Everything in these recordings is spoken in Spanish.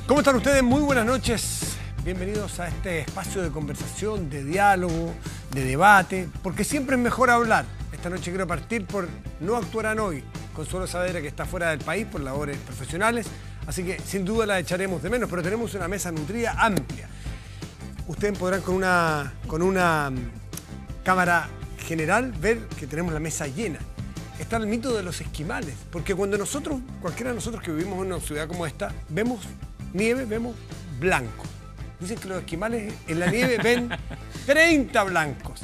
¿Cómo están ustedes? Muy buenas noches. Bienvenidos a este espacio de conversación, de diálogo, de debate, porque siempre es mejor hablar. Esta noche quiero partir por No Actuarán Hoy. Consuelo Saavedra, que está fuera del país por labores profesionales, así que sin duda la echaremos de menos, pero tenemos una mesa nutrida, amplia. Ustedes podrán con una cámara general ver que tenemos la mesa llena. Está el mito de los esquimales, porque cuando nosotros, cualquiera de nosotros que vivimos en una ciudad como esta, vemos nieve, vemos blanco. Dicen que los esquimales en la nieve ven 30 blancos.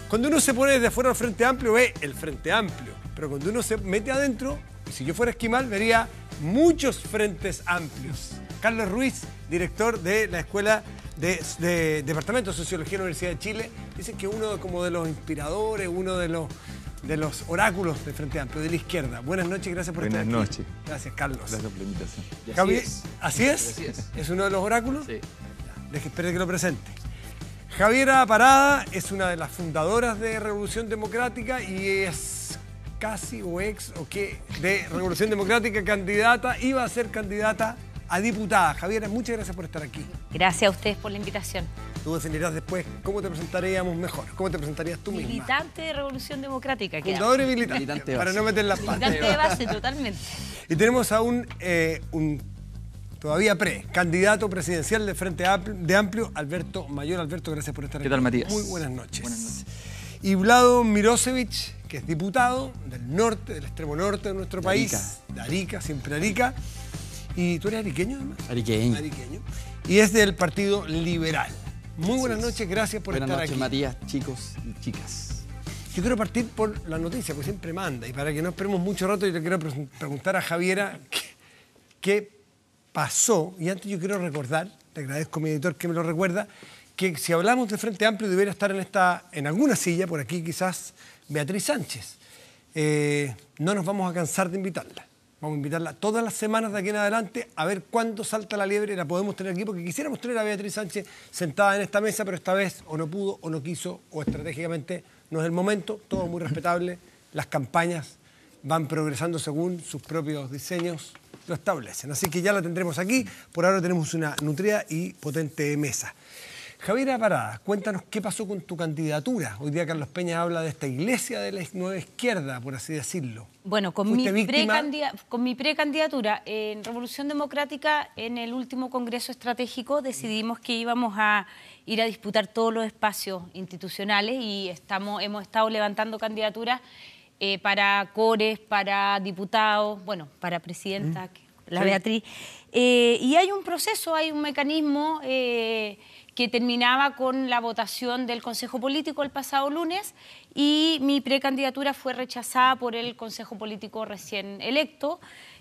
Cuando uno se pone desde afuera al Frente Amplio, ve el Frente Amplio. Pero cuando uno se mete adentro, si yo fuera esquimal, vería muchos frentes amplios. Carlos Ruiz, director de la Escuela de Departamento de Sociología de la Universidad de Chile, dice que uno como de los inspiradores, uno de los oráculos del Frente Amplio, de la izquierda. Buenas noches, gracias por estar aquí. Buenas noches. Gracias, Carlos. Gracias por la invitación. Javier, ¿así es? Así es. ¿Es uno de los oráculos? Sí. Espere que lo presente. Javiera Parada es una de las fundadoras de Revolución Democrática y es casi o ex o qué de Revolución Democrática, candidata, iba a ser candidata a diputada. Javiera, muchas gracias por estar aquí. Gracias a ustedes por la invitación. Tú definirás después cómo te presentaríamos mejor, cómo te presentarías tú misma. Militante de Revolución Democrática. Fundador y militante, Militante de para base. no meter las patas. Militante de base, totalmente. Y tenemos a un todavía candidato presidencial del Frente Amplio, Alberto Mayor. Alberto, gracias por estar aquí. ¿Qué tal, Matías? Muy buenas noches. Buenas noches. Y Vlado Mirosevic, que es diputado del norte, del extremo norte de nuestro país. De Arica, siempre Arica. ¿Y tú eres ariqueño además? Ariqueño. Ariqueño. Y es del Partido Liberal. Muy buenas noches, gracias por estar aquí. Buenas noches, Matías, chicos y chicas. Yo quiero partir por la noticia, porque siempre manda. Y para que no esperemos mucho rato, yo le quiero preguntar a Javiera qué pasó. Y antes yo quiero recordar, te agradezco a mi editor que me lo recuerda, que si hablamos de Frente Amplio debería estar en alguna silla, por aquí quizás, Beatriz Sánchez. No nos vamos a cansar de invitarla. Vamos a invitarla todas las semanas de aquí en adelante a ver cuándo salta la liebre y la podemos tener aquí, porque quisiéramos tener a Beatriz Sánchez sentada en esta mesa, pero esta vez o no pudo, o no quiso, o estratégicamente no es el momento. Todo muy respetable. Las campañas van progresando según sus propios diseños lo establecen. Así que ya la tendremos aquí. Por ahora tenemos una nutrida y potente mesa. Javiera Parada, cuéntanos qué pasó con tu candidatura. Hoy día Carlos Peña habla de esta iglesia de la nueva izquierda, por así decirlo. Bueno, con mi precandidatura en Revolución Democrática, en el último Congreso Estratégico, decidimos que íbamos a ir a disputar todos los espacios institucionales y hemos estado levantando candidaturas para cores, para diputados, bueno, para presidenta, la Sí. Beatriz. Y hay un proceso, hay un mecanismo que terminaba con la votación del Consejo Político el pasado lunes y mi precandidatura fue rechazada por el Consejo Político recién electo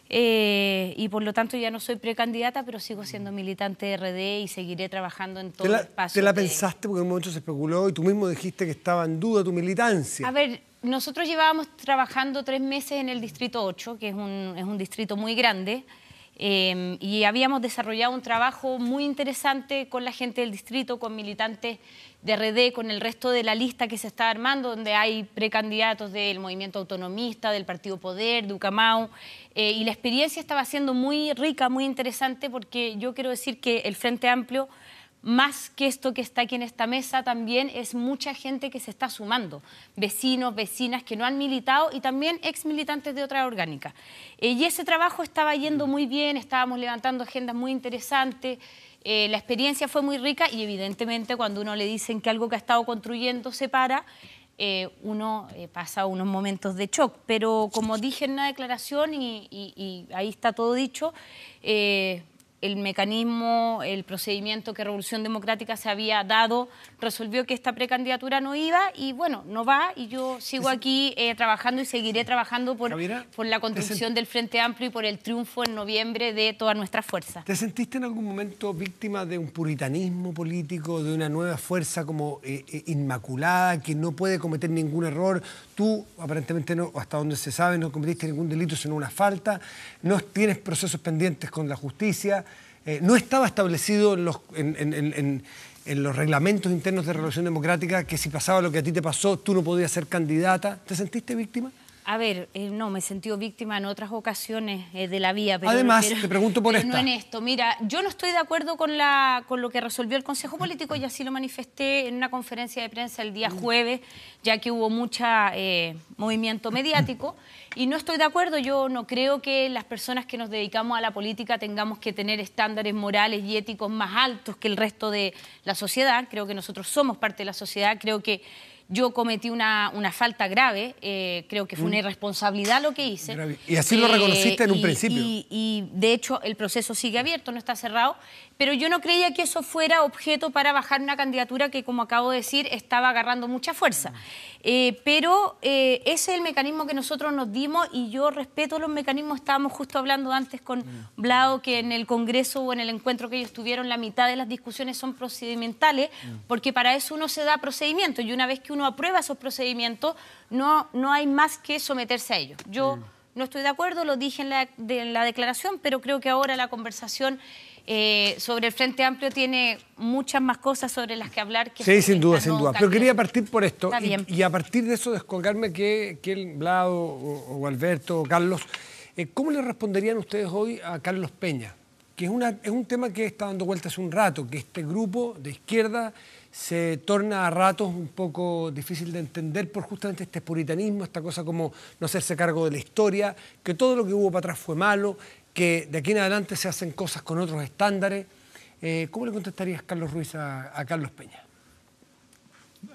y por lo tanto ya no soy precandidata, pero sigo siendo militante de RD y seguiré trabajando en todo el espacio. ¿Te la pensaste? Porque en un momento se especuló y tú mismo dijiste que estaba en duda tu militancia. A ver, nosotros llevábamos trabajando 3 meses en el Distrito 8, que es un distrito muy grande, y habíamos desarrollado un trabajo muy interesante con la gente del distrito, con militantes de RD, con el resto de la lista que se está armando, donde hay precandidatos del movimiento autonomista, del Partido Poder, de Ucamau, y la experiencia estaba siendo muy rica, muy interesante, porque yo quiero decir que el Frente Amplio, más que esto que está aquí en esta mesa, también es mucha gente que se está sumando, vecinos, vecinas que no han militado y también ex militantes de otras orgánicas. Y ese trabajo estaba yendo muy bien, estábamos levantando agendas muy interesantes, la experiencia fue muy rica y evidentemente cuando uno le dicen que algo que ha estado construyendo se para, uno pasa unos momentos de shock. Pero como dije en la declaración y ahí está todo dicho, el mecanismo, el procedimiento que Revolución Democrática se había dado, resolvió que esta precandidatura no iba y bueno, no va y yo sigo aquí trabajando y seguiré trabajando por la construcción del Frente Amplio y por el triunfo en noviembre de todas nuestras fuerzas. ¿Te sentiste en algún momento víctima de un puritanismo político, de una nueva fuerza como inmaculada, que no puede cometer ningún error? Tú, aparentemente, no, hasta donde se sabe, no cometiste ningún delito, sino una falta, no tienes procesos pendientes con la justicia, no estaba establecido en los reglamentos internos de Revolución Democrática que si pasaba lo que a ti te pasó, tú no podías ser candidata. ¿Te sentiste víctima? A ver, no, me he sentido víctima en otras ocasiones de la vía. Pero, además, te pregunto por esta. No en esto. Mira, yo no estoy de acuerdo con lo que resolvió el Consejo Político y así lo manifesté en una conferencia de prensa el día jueves, ya que hubo mucho movimiento mediático. Y no estoy de acuerdo, yo no creo que las personas que nos dedicamos a la política tengamos que tener estándares morales y éticos más altos que el resto de la sociedad. Creo que nosotros somos parte de la sociedad, creo que yo cometí una falta grave, creo que fue una irresponsabilidad lo que hice. Y así lo reconociste en un principio. Y de hecho el proceso sigue abierto, no está cerrado, pero yo no creía que eso fuera objeto para bajar una candidatura que, como acabo de decir, estaba agarrando mucha fuerza. Pero ese es el mecanismo que nosotros nos dimos y yo respeto los mecanismos. Estábamos justo hablando antes con Blado que en el Congreso o en el encuentro que ellos tuvieron, la mitad de las discusiones son procedimentales, porque para eso uno se da procedimientos y una vez que uno aprueba esos procedimientos, no hay más que someterse a ellos. Yo no estoy de acuerdo, lo dije en la declaración, pero creo que ahora la conversación sobre el Frente Amplio tiene muchas más cosas sobre las que hablar. Que sí, sin duda, sin duda. Pero quería partir partir por esto y a partir de eso descolgarme que el Blado o Alberto o Carlos, ¿cómo le responderían ustedes hoy a Carlos Peña? Que es un tema que está dando vueltas hace un rato, que este grupo de izquierda se torna a ratos un poco difícil de entender por justamente este puritanismo, esta cosa como no hacerse cargo de la historia, que todo lo que hubo para atrás fue malo, que de aquí en adelante se hacen cosas con otros estándares. ¿Cómo le contestarías, Carlos Ruiz, a Carlos Peña?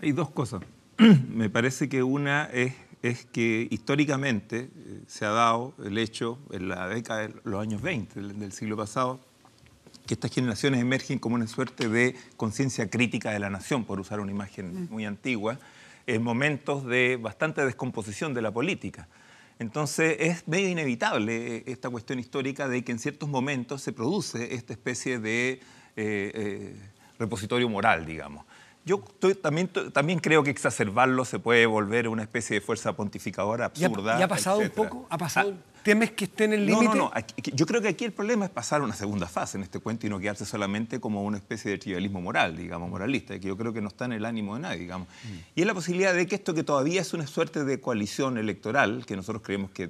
Hay dos cosas. Me parece que una es que históricamente se ha dado el hecho en la década de los años 20 del siglo pasado, que estas generaciones emergen como una suerte de conciencia crítica de la nación, por usar una imagen muy antigua, en momentos de bastante descomposición de la política. Entonces es medio inevitable esta cuestión histórica de que en ciertos momentos se produce esta especie de repositorio moral, digamos. Yo también creo que exacerbarlo se puede volver una especie de fuerza pontificadora absurda. ¿Ya ha pasado etcétera. Un poco? ¿Ha pasado? ¿Temes que esté en el límite? No. Yo creo que aquí el problema es pasar a una segunda fase en este cuento y no quedarse solamente como una especie de trivialismo moral, digamos, moralista, que yo creo que no está en el ánimo de nadie, digamos. Y es la posibilidad de que esto que todavía es una suerte de coalición electoral, que nosotros creemos que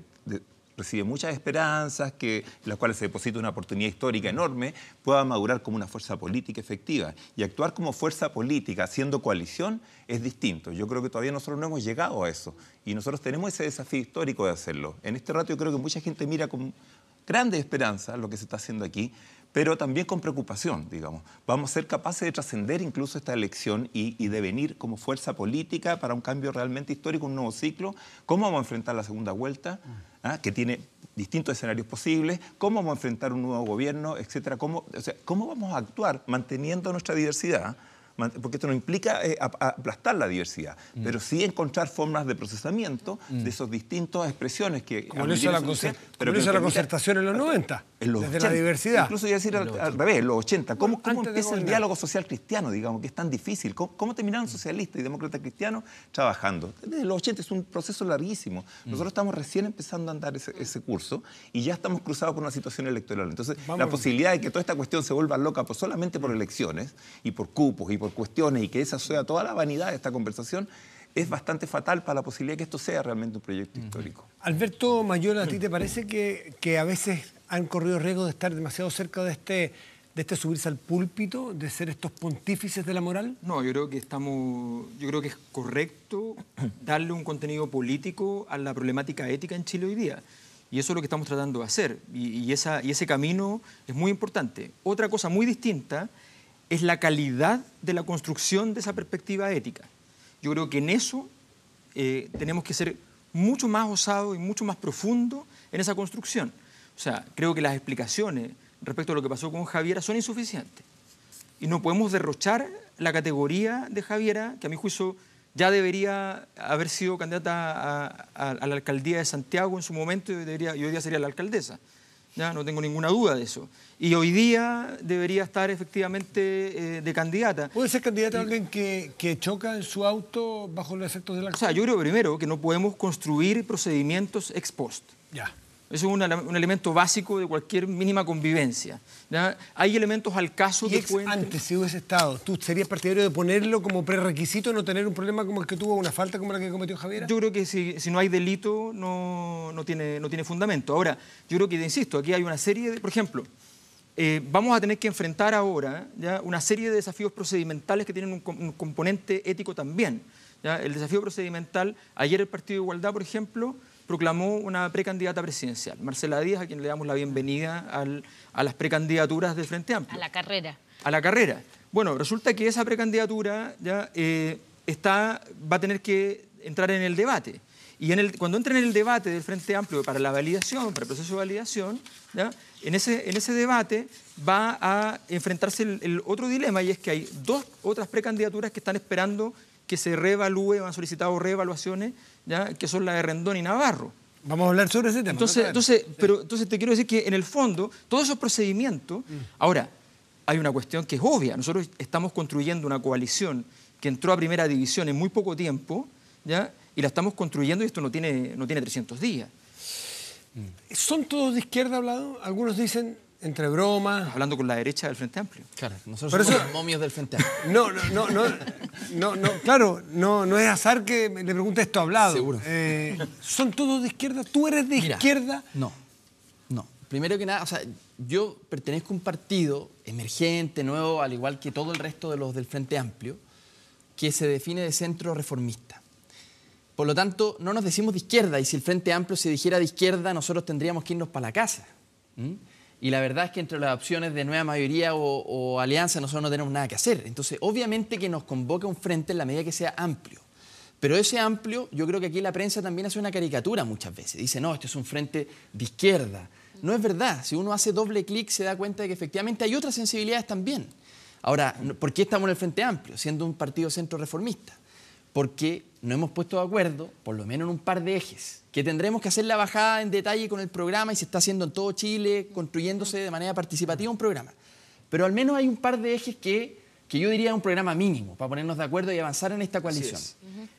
recibe muchas esperanzas, en las cuales se deposita una oportunidad histórica enorme, pueda madurar como una fuerza política efectiva. Y actuar como fuerza política haciendo coalición es distinto. Yo creo que todavía nosotros no hemos llegado a eso. Y nosotros tenemos ese desafío histórico de hacerlo. En este rato yo creo que mucha gente mira con grandes esperanzas lo que se está haciendo aquí, pero también con preocupación, digamos. Vamos a ser capaces de trascender incluso esta elección y devenir como fuerza política para un cambio realmente histórico, un nuevo ciclo. ¿Cómo vamos a enfrentar la segunda vuelta? Que tiene distintos escenarios posibles. ¿Cómo vamos a enfrentar un nuevo gobierno, etcétera? ¿Cómo vamos a actuar manteniendo nuestra diversidad? Porque esto no implica aplastar la diversidad, pero sí encontrar formas de procesamiento de esas distintas expresiones que... Como lo hizo la concertación en los 90, desde 80, la diversidad. Incluso iba a decir al revés, en los 80. ¿Cómo empieza el diálogo social cristiano, digamos, que es tan difícil? ¿Cómo terminaron socialistas y demócratas cristianos trabajando? Desde los 80 es un proceso larguísimo. Nosotros estamos recién empezando a andar ese curso y ya estamos cruzados por una situación electoral. Entonces, la posibilidad de que toda esta cuestión se vuelva loca solamente por elecciones y por cupos y por cuestiones y que esa sea toda la vanidad de esta conversación es bastante fatal para la posibilidad de que esto sea realmente un proyecto histórico. Alberto Mayol, ¿a ti te parece que a veces han corrido riesgo de estar demasiado cerca de este subirse al púlpito, de ser estos pontífices de la moral? No, yo creo que es correcto darle un contenido político a la problemática ética en Chile hoy día. Y eso es lo que estamos tratando de hacer. Y ese camino es muy importante. Otra cosa muy distinta es la calidad de la construcción de esa perspectiva ética. Yo creo que en eso tenemos que ser mucho más osados y mucho más profundos en esa construcción. O sea, creo que las explicaciones respecto a lo que pasó con Javiera son insuficientes. Y no podemos derrochar la categoría de Javiera, que a mi juicio ya debería haber sido candidata a la alcaldía de Santiago en su momento y hoy día sería la alcaldesa. Ya, no tengo ninguna duda de eso. Y hoy día debería estar efectivamente de candidata. ¿Puede ser candidata a alguien que choca en su auto bajo los efectos del alcohol? O sea, yo creo primero que no podemos construir procedimientos ex post. Ya. Eso es un elemento básico de cualquier mínima convivencia, ¿ya? Hay elementos al caso de Puente. Antes, si hubiese estado, ¿tú serías partidario de ponerlo como prerequisito, no tener un problema como el que tuvo, una falta como la que cometió Javiera? Yo creo que si no hay delito, no tiene fundamento. Ahora, yo creo que, insisto, aquí hay una serie de... Por ejemplo, vamos a tener que enfrentar ahora, ¿ya?, una serie de desafíos procedimentales que tienen un componente ético también, ¿ya? El desafío procedimental, ayer el Partido de Igualdad, por ejemplo, proclamó una precandidata presidencial, Marcela Díaz, a quien le damos la bienvenida a las precandidaturas del Frente Amplio. A la carrera. A la carrera. Bueno, resulta que esa precandidatura ya va a tener que entrar en el debate. Y cuando entre en el debate del Frente Amplio para la validación, para el proceso de validación, ¿ya?, en ese debate va a enfrentarse el otro dilema, y es que hay dos otras precandidaturas que están esperando que se reevalúe, han solicitado reevaluaciones, ¿ya?, que son la de Rendón y Navarro. Vamos a hablar sobre ese tema. Entonces te quiero decir que en el fondo, todos esos procedimientos... Ahora, hay una cuestión que es obvia. Nosotros estamos construyendo una coalición que entró a primera división en muy poco tiempo, ¿ya?, y la estamos construyendo, y esto no tiene 300 días. ¿Son todos de izquierda hablados? Algunos dicen, entre bromas... Hablando con la derecha del Frente Amplio. Claro, nosotros somos los momios del Frente Amplio. Claro, no es azar que le pregunte esto hablado. Seguro. ¿Son todos de izquierda? ¿Tú eres de izquierda? No. Primero que nada, o sea, yo pertenezco a un partido emergente, nuevo, al igual que todo el resto de los del Frente Amplio, que se define de centro reformista. Por lo tanto, no nos decimos de izquierda, y si el Frente Amplio se dijera de izquierda, nosotros tendríamos que irnos para la casa. Y la verdad es que entre las opciones de nueva mayoría o alianza, nosotros no tenemos nada que hacer. Entonces, obviamente que nos convoca un frente en la medida que sea amplio. Pero ese amplio, yo creo que aquí la prensa también hace una caricatura muchas veces. Dice, no, este es un frente de izquierda. No es verdad. Si uno hace doble clic, se da cuenta de que efectivamente hay otras sensibilidades también. Ahora, ¿por qué estamos en el Frente Amplio, siendo un partido centro reformista? Porque no hemos puesto de acuerdo, por lo menos en un par de ejes, que tendremos que hacer la bajada en detalle con el programa, y se está haciendo en todo Chile, construyéndose de manera participativa un programa. Pero al menos hay un par de ejes que yo diría un programa mínimo, para ponernos de acuerdo y avanzar en esta coalición.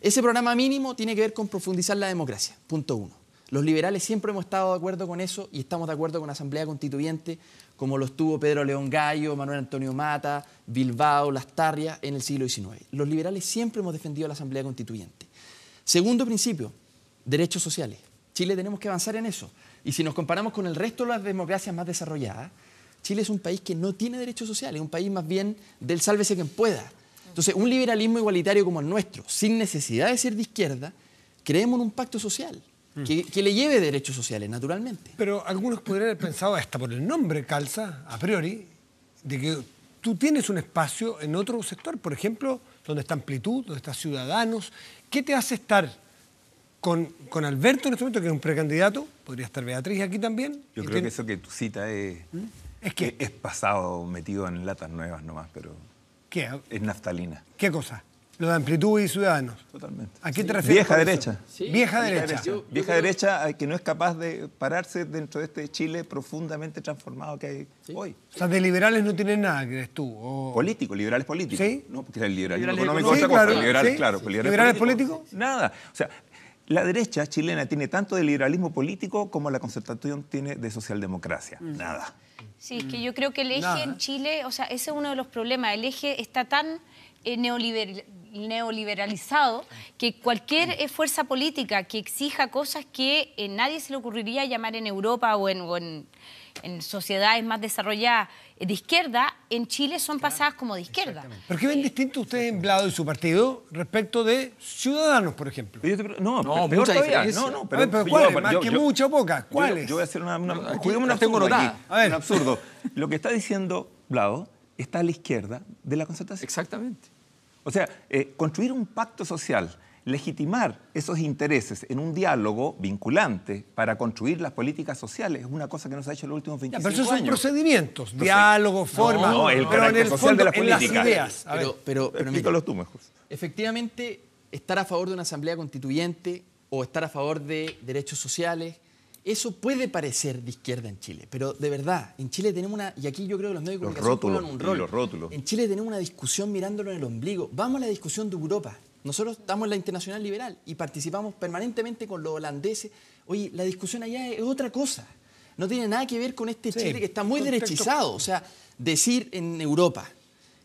Ese programa mínimo tiene que ver con profundizar la democracia, punto 1. Los liberales siempre hemos estado de acuerdo con eso, y estamos de acuerdo con la Asamblea Constituyente, como lo estuvo Pedro León Gallo, Manuel Antonio Mata, Bilbao, Lastarria en el siglo XIX. Los liberales siempre hemos defendido la Asamblea Constituyente. Segundo principio, derechos sociales. Chile tenemos que avanzar en eso. Y si nos comparamos con el resto de las democracias más desarrolladas, Chile es un país que no tiene derechos sociales, es un país más bien del sálvese quien pueda. Entonces, un liberalismo igualitario como el nuestro, sin necesidad de ser de izquierda, creemos en un pacto social que le lleve derechos sociales, naturalmente. Pero algunos podrían haber pensado, hasta por el nombre calza, a priori, de que tú tienes un espacio en otro sector, por ejemplo, donde está Amplitud, donde está Ciudadanos. ¿Qué te hace estar con Alberto en este momento, que es un precandidato? Podría estar Beatriz aquí también. Yo creo que eso que tú citas es pasado metido en latas nuevas nomás, pero ¿qué? Es naftalina. ¿Qué cosa? Lo de Amplitud y Ciudadanos. Totalmente. ¿A qué te refieres? Vieja derecha. Sí. Vieja derecha. Vieja derecha que no es capaz de pararse dentro de este Chile profundamente transformado que hay hoy. O sea, de liberales no tienen nada, ¿crees tú? O... Político, liberales políticos. ¿Sí? No, porque el liberalismo Liberales económico es otra cosa. claro, Liberales, sí. claro. Pues ¿Liberales políticos? Nada. O sea, la derecha chilena tiene tanto de liberalismo político como la Concertación tiene de socialdemocracia. Nada. Sí, es que yo creo que el eje en Chile, o sea, ese es uno de los problemas. El eje está tan neoliberalizado que cualquier fuerza política que exija cosas que nadie se le ocurriría llamar en Europa o en sociedades más desarrolladas de izquierda, en Chile son pasadas como de izquierda. ¿Pero qué ven distinto ustedes en Blado y su partido respecto de Ciudadanos, por ejemplo? No, No, peor mucha todavía. diferencia. No, pero ¿cuáles? ¿Más que mucha o poca? ¿Cuáles? Yo voy a hacer Juguemos una tengo absurdo notada. aquí. A ver. Un absurdo. Lo que está diciendo Blado está a la izquierda de la Concertación. Exactamente. O sea, construir un pacto social, legitimar esos intereses en un diálogo vinculante para construir las políticas sociales es una cosa que no se ha hecho en los últimos 25 Pero esos son años. procedimientos, diálogo, forma, no, el pero en carácter el social fondo, de la en las política. ideas. A ver. Pero Explícalo tú mejor. efectivamente, estar a favor de una asamblea constituyente o estar a favor de derechos sociales, eso puede parecer de izquierda en Chile, pero de verdad, en Chile tenemos una, y aquí yo creo que los medios de comunicación juegan un rol. Los rótulos. En Chile tenemos una discusión mirándolo en el ombligo. Vamos a la discusión de Europa. Nosotros estamos en la Internacional Liberal y participamos permanentemente con los holandeses. Oye, la discusión allá es otra cosa. No tiene nada que ver con este Chile que está muy derechizado. O sea, decir en Europa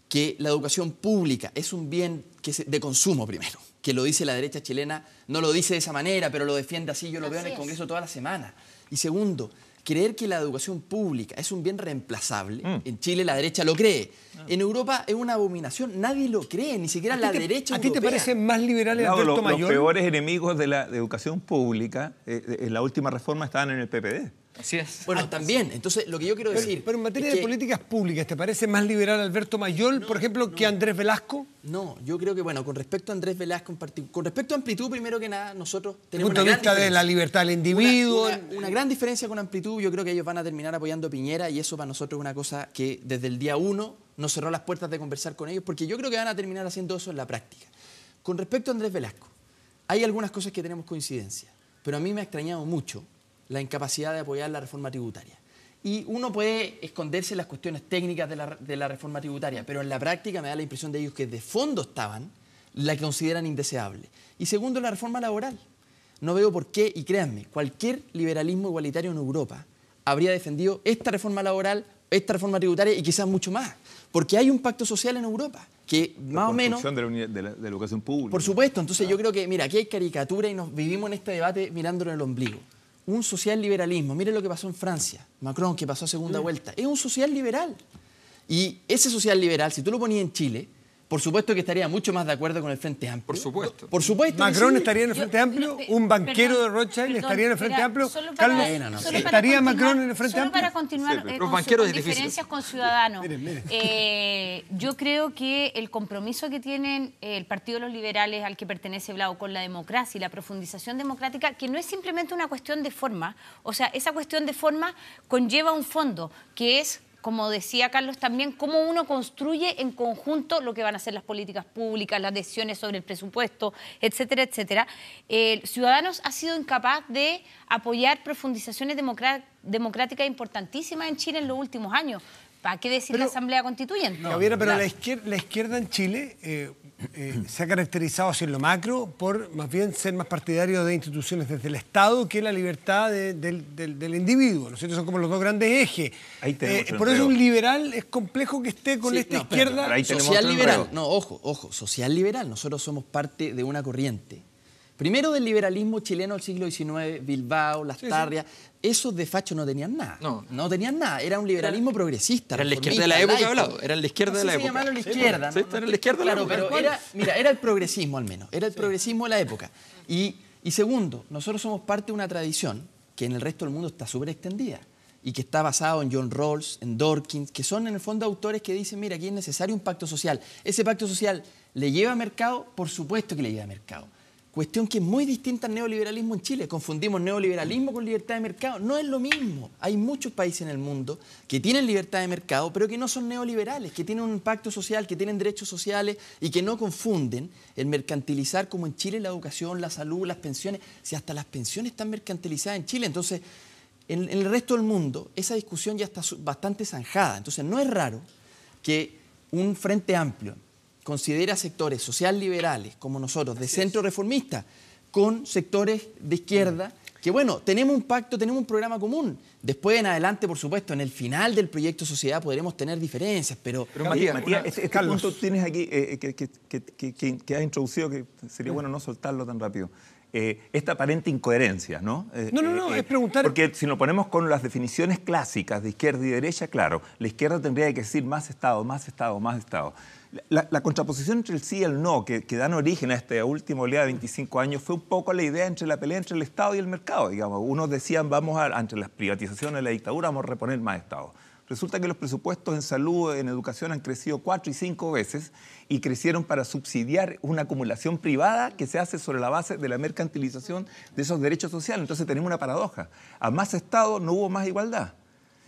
que la educación pública es un bien de consumo primero, que lo dice la derecha chilena, no lo dice de esa manera, pero lo defiende así, yo lo veo en el Congreso toda la semana. Y segundo, creer que la educación pública es un bien reemplazable, en Chile la derecha lo cree, en Europa es una abominación, nadie lo cree, ni siquiera la derecha europea. ¿A ti te parece más liberal el Alberto Mayor? Los peores enemigos de la educación pública en la última reforma estaban en el PPD. Así es. Bueno, también. Entonces, lo que yo quiero decir... Pero en materia de políticas públicas, ¿te parece más liberal Alberto Mayor, por ejemplo, que Andrés Velasco? No, yo creo que, bueno, con respecto a Andrés Velasco en particular, con respecto a Amplitud, primero que nada, nosotros tenemos punto de vista de la libertad del individuo. Una gran diferencia con Amplitud. Yo creo que ellos van a terminar apoyando a Piñera y eso para nosotros es una cosa que desde el día 1 nos cerró las puertas de conversar con ellos porque yo creo que van a terminar haciendo eso en la práctica. Con respecto a Andrés Velasco, hay algunas cosas que tenemos coincidencia, pero a mí me ha extrañado mucho la incapacidad de apoyar la reforma tributaria. Y uno puede esconderse en las cuestiones técnicas de la reforma tributaria, pero en la práctica me da la impresión de ellos que de fondo estaban, la consideran indeseable. Y segundo, la reforma laboral. No veo por qué, y créanme, cualquier liberalismo igualitario en Europa habría defendido esta reforma laboral, esta reforma tributaria y quizás mucho más. Porque hay un pacto social en Europa que más o menos... de la educación pública. Por supuesto. Entonces yo creo que, mira, aquí hay caricatura y nos vivimos en este debate mirándolo en el ombligo. Un social liberalismo. Miren lo que pasó en Francia. Macron, que pasó a segunda vuelta. Es un social liberal. Y ese social liberal, si tú lo ponías en Chile, por supuesto que estaría mucho más de acuerdo con el Frente Amplio. Por supuesto. Por supuesto. ¿Macron estaría en el Frente Amplio? ¿Un banquero de Rothschild estaría en el Frente Amplio? Carlos, ¿estaría Macron en el Frente Amplio? Solo para continuar con diferencias con Ciudadanos. Yo creo que el compromiso que tienen el Partido de los Liberales al que pertenece Blau con la democracia y la profundización democrática, que no es simplemente una cuestión de forma, o sea, esa cuestión de forma conlleva un fondo, que es, como decía Carlos también, cómo uno construye en conjunto lo que van a ser las políticas públicas, las decisiones sobre el presupuesto, etcétera, etcétera. Ciudadanos ha sido incapaz de apoyar profundizaciones democráticas importantísimas en Chile en los últimos años. ¿Para qué decir la Asamblea Constituyente? Javiera, pero la izquierda en Chile se ha caracterizado, así en lo macro, por más bien ser más partidario de instituciones desde el Estado que la libertad del individuo, ¿no es cierto? Son como los dos grandes ejes. Por eso un liberal es complejo que esté con esta izquierda. Social liberal, ojo, social liberal. Nosotros somos parte de una corriente. Primero del liberalismo chileno del siglo XIX, Bilbao, Las Tarrias, esos de facho no tenían nada. No tenían nada, era un liberalismo progresista. Era la izquierda de la época, hablado. Era la izquierda de la época. Se llamaron la izquierda, ¿no? Era la izquierda de la época. Pero era el progresismo al menos, era el progresismo de la época. Y segundo, nosotros somos parte de una tradición que en el resto del mundo está súper extendida y que está basado en John Rawls, en Dworkin, que son en el fondo autores que dicen, mira, aquí es necesario un pacto social. ¿Ese pacto social le lleva a mercado? Por supuesto que le lleva a mercado. Cuestión que es muy distinta al neoliberalismo en Chile. Confundimos neoliberalismo con libertad de mercado. No es lo mismo. Hay muchos países en el mundo que tienen libertad de mercado, pero que no son neoliberales, que tienen un pacto social, que tienen derechos sociales y que no confunden el mercantilizar como en Chile la educación, la salud, las pensiones. Si hasta las pensiones están mercantilizadas en Chile. Entonces, en el resto del mundo, esa discusión ya está bastante zanjada. Entonces, no es raro que un Frente Amplio considera sectores social liberales como nosotros, de centro reformista, con sectores de izquierda, que bueno, tenemos un pacto, tenemos un programa común. Después en adelante, por supuesto, en el final del proyecto sociedad podremos tener diferencias, pero Matías, este punto tienes aquí que has introducido, que sería bueno no soltarlo tan rápido. Esta aparente incoherencia, ¿no? No, es preguntar... Porque si nos ponemos con las definiciones clásicas de izquierda y derecha, claro, la izquierda tendría que decir más Estado, más Estado, más Estado. La contraposición entre el sí y el no, que dan origen a esta última oleada de 25 años, fue un poco la idea entre la pelea entre el Estado y el mercado, digamos. Unos decían, entre las privatizaciones y la dictadura, vamos a reponer más Estado. Resulta que los presupuestos en salud, en educación han crecido 4 y 5 veces y crecieron para subsidiar una acumulación privada que se hace sobre la base de la mercantilización de esos derechos sociales. Entonces tenemos una paradoja. A más Estado no hubo más igualdad.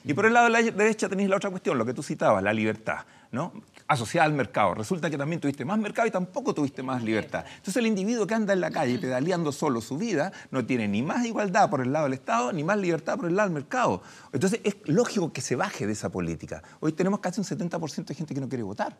Y por el lado de la derecha tenéis la otra cuestión, lo que tú citabas, la libertad, ¿no? Asociada al mercado. Resulta que también tuviste más mercado y tampoco tuviste más libertad. Entonces el individuo que anda en la calle pedaleando solo su vida no tiene ni más igualdad por el lado del Estado ni más libertad por el lado del mercado. Entonces es lógico que se baje de esa política. Hoy tenemos casi un 70% de gente que no quiere votar.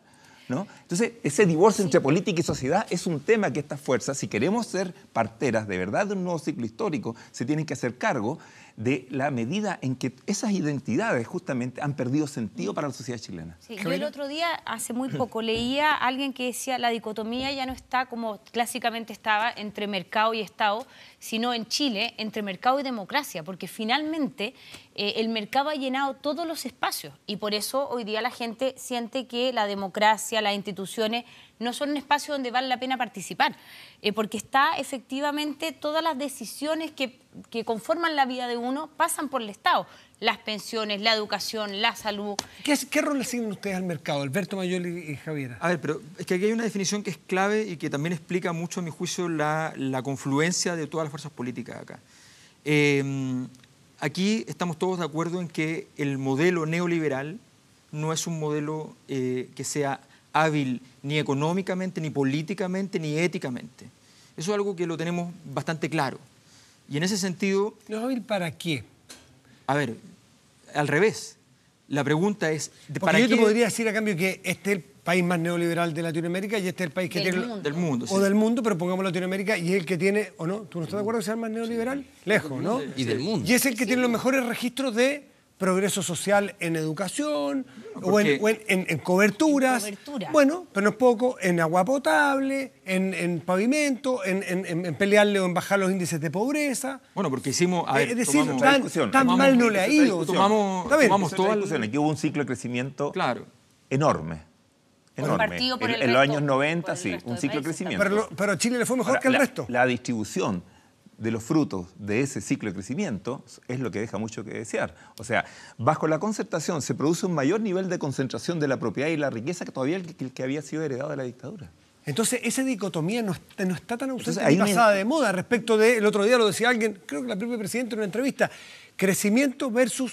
¿no? Entonces, ese divorcio entre política y sociedad es un tema que estas fuerzas, si queremos ser parteras de verdad de un nuevo ciclo histórico, se tienen que hacer cargo de la medida en que esas identidades justamente han perdido sentido para la sociedad chilena. Sí, yo el otro día, hace muy poco, leía a alguien que decía la dicotomía ya no está como clásicamente estaba entre mercado y Estado, sino en Chile entre mercado y democracia, porque finalmente el mercado ha llenado todos los espacios y por eso hoy día la gente siente que la democracia, las instituciones no son un espacio donde vale la pena participar, porque está efectivamente todas las decisiones que conforman la vida de uno pasan por el Estado. Las pensiones, la educación, la salud. ¿Qué rol asignan ustedes al mercado, Alberto Mayoli y Javiera? A ver, pero es que aquí hay una definición que es clave y que también explica mucho, a mi juicio, la confluencia de todas las fuerzas políticas acá. Aquí estamos todos de acuerdo en que el modelo neoliberal no es un modelo que sea hábil ni económicamente, ni políticamente, ni éticamente. Eso es algo que lo tenemos bastante claro. Y en ese sentido... ¿No es hábil para qué? A ver, al revés. La pregunta es... Porque yo te podría decir a cambio que este es el país más neoliberal de Latinoamérica y este es el país que tiene... Del mundo, o del mundo, pero pongamos Latinoamérica y es el que tiene... ¿O no? ¿Tú no estás de acuerdo que sea el más neoliberal? Lejos, ¿no? Y del mundo. Y es el que tiene los mejores registros de progreso social en educación o en coberturas. Cobertura. Bueno, pero no es poco, en agua potable, en pavimento, en pelearle o en bajar los índices de pobreza. Bueno, porque hicimos... A ver, Es decir, tomamos- tan mal no le ha ido. Tomamos Esa todas discusión. Aquí hubo un ciclo de crecimiento Claro. enorme. Compartido por el En los resto- años 90, por el sí, resto un de ciclo de países crecimiento. Pero a Chile le fue mejor Ahora, que el resto. La distribución de los frutos de ese ciclo de crecimiento es lo que deja mucho que desear. O sea, bajo la concertación se produce un mayor nivel de concentración de la propiedad y la riqueza que todavía el que había sido heredado de la dictadura. Entonces, esa dicotomía no está tan ausente Entonces, ni hay una- pasada de moda respecto de, el otro día lo decía alguien, creo que la propia presidenta en una entrevista, crecimiento versus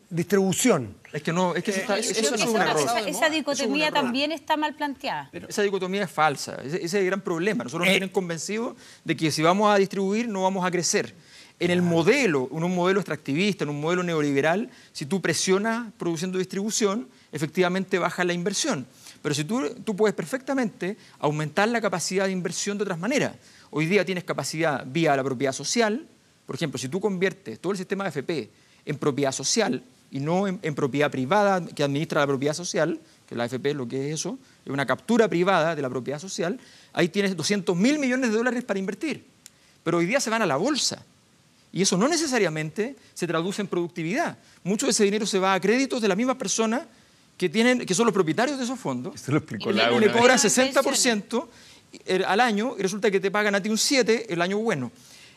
distribución. Es que no, es que eso, está, Yo eso creo es que un error. esa dicotomía también está mal planteada. Esa dicotomía es falsa, ese es el gran problema. Nosotros nos tienen convencidos de que si vamos a distribuir no vamos a crecer. En el modelo, en un modelo extractivista, en un modelo neoliberal, si tú presionas produciendo distribución, efectivamente baja la inversión. Pero si tú puedes perfectamente aumentar la capacidad de inversión de otras maneras. Hoy día tienes capacidad vía la propiedad social. Por ejemplo, si tú conviertes todo el sistema de AFP en propiedad social y no en propiedad privada que administra la propiedad social, que la AFP lo que es eso, es una captura privada de la propiedad social, ahí tienes 200.000 millones de dólares para invertir. Pero hoy día se van a la bolsa. Y eso no necesariamente se traduce en productividad. Mucho de ese dinero se va a créditos de las mismas personas que son los propietarios de esos fondos. Eso lo explicó Y Laura. Y le Una cobran vez. 60% al año y resulta que te pagan a ti un 7% el año bueno.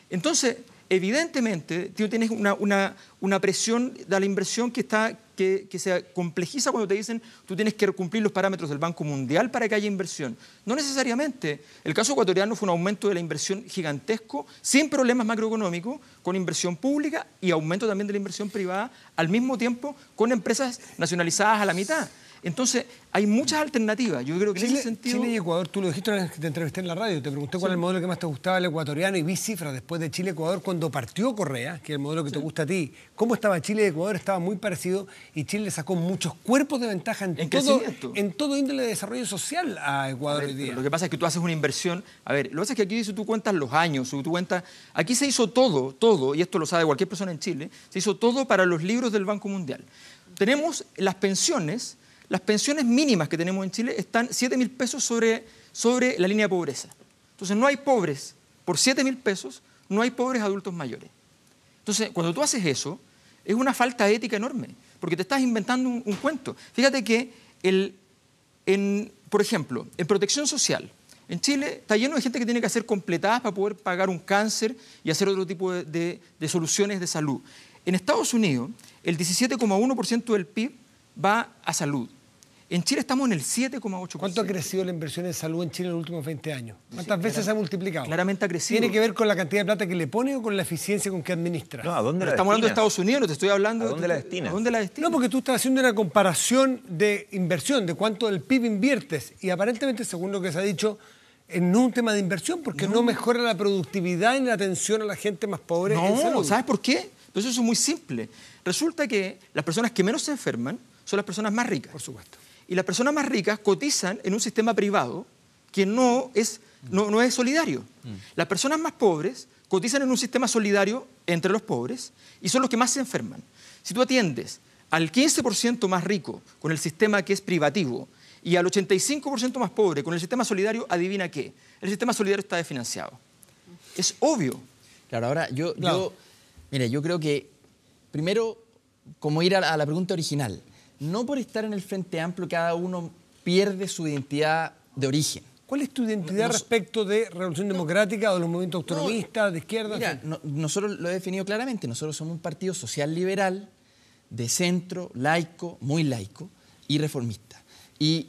Entonces, evidentemente, tú tienes una presión de la inversión que se complejiza cuando te dicen tú tienes que cumplir los parámetros del Banco Mundial para que haya inversión. No necesariamente. El caso ecuatoriano fue un aumento de la inversión gigantesco, sin problemas macroeconómicos, con inversión pública y aumento también de la inversión privada, al mismo tiempo con empresas nacionalizadas a la mitad. Entonces, hay muchas alternativas. Yo creo que en ese sentido... Chile y Ecuador, tú lo dijiste una vez que te entrevisté en la radio, te pregunté cuál es el modelo que más te gustaba el ecuatoriano y vi cifras después de Chile y Ecuador cuando partió Correa, que es el modelo que te gusta a ti. ¿Cómo estaba Chile y Ecuador? Estaba muy parecido y Chile le sacó muchos cuerpos de ventaja en todo índole de desarrollo social a Ecuador hoy día. Lo que pasa es que tú haces una inversión... A ver, lo que pasa es que aquí si tú cuentas los años, si tú cuentas... Aquí se hizo todo, y esto lo sabe cualquier persona en Chile, se hizo todo para los libros del Banco Mundial. Tenemos las pensiones mínimas que tenemos en Chile están 7.000 pesos sobre la línea de pobreza. Entonces no hay pobres, por 7.000 pesos no hay pobres adultos mayores. Entonces cuando tú haces eso, es una falta de ética enorme, porque te estás inventando un cuento. Fíjate que, por ejemplo, en protección social, en Chile está lleno de gente que tiene que hacer completadas para poder pagar un cáncer y hacer otro tipo de soluciones de salud. En Estados Unidos, el 17,1% del PIB va a salud. En Chile estamos en el 7,8%. ¿Cuánto ha crecido la inversión en salud en Chile en los últimos 20 años? ¿Cuántas veces se ha multiplicado? Claramente ha crecido. ¿Tiene que ver con la cantidad de plata que le pone o con la eficiencia con que administra? No, ¿a dónde Pero la estamos hablando de destinas? Estados Unidos, no te estoy hablando... ¿A dónde la destinas? ¿A dónde la destinas? No, porque tú estás haciendo una comparación de inversión, de cuánto del PIB inviertes. Y aparentemente, según lo que se ha dicho, no es un tema de inversión, porque no mejora la productividad ni la atención a la gente más pobre en salud. No, ¿sabes por qué? Entonces eso es muy simple. Resulta que las personas que menos se enferman son las personas más ricas. Por supuesto. y las personas más ricas cotizan en un sistema privado que no es solidario. Las personas más pobres cotizan en un sistema solidario entre los pobres y son los que más se enferman. Si tú atiendes al 15% más rico con el sistema que es privativo y al 85% más pobre con el sistema solidario, adivina qué, el sistema solidario está desfinanciado. Es obvio. Claro, ahora yo creo que, primero, como ir a la pregunta original, no por estar en el Frente Amplio cada uno pierde su identidad de origen. ¿Cuál es tu identidad respecto de Revolución Democrática o de los movimientos autonomistas, de izquierda? Mira, nosotros lo he definido claramente, nosotros somos un partido social liberal, de centro, laico, muy laico y reformista. Y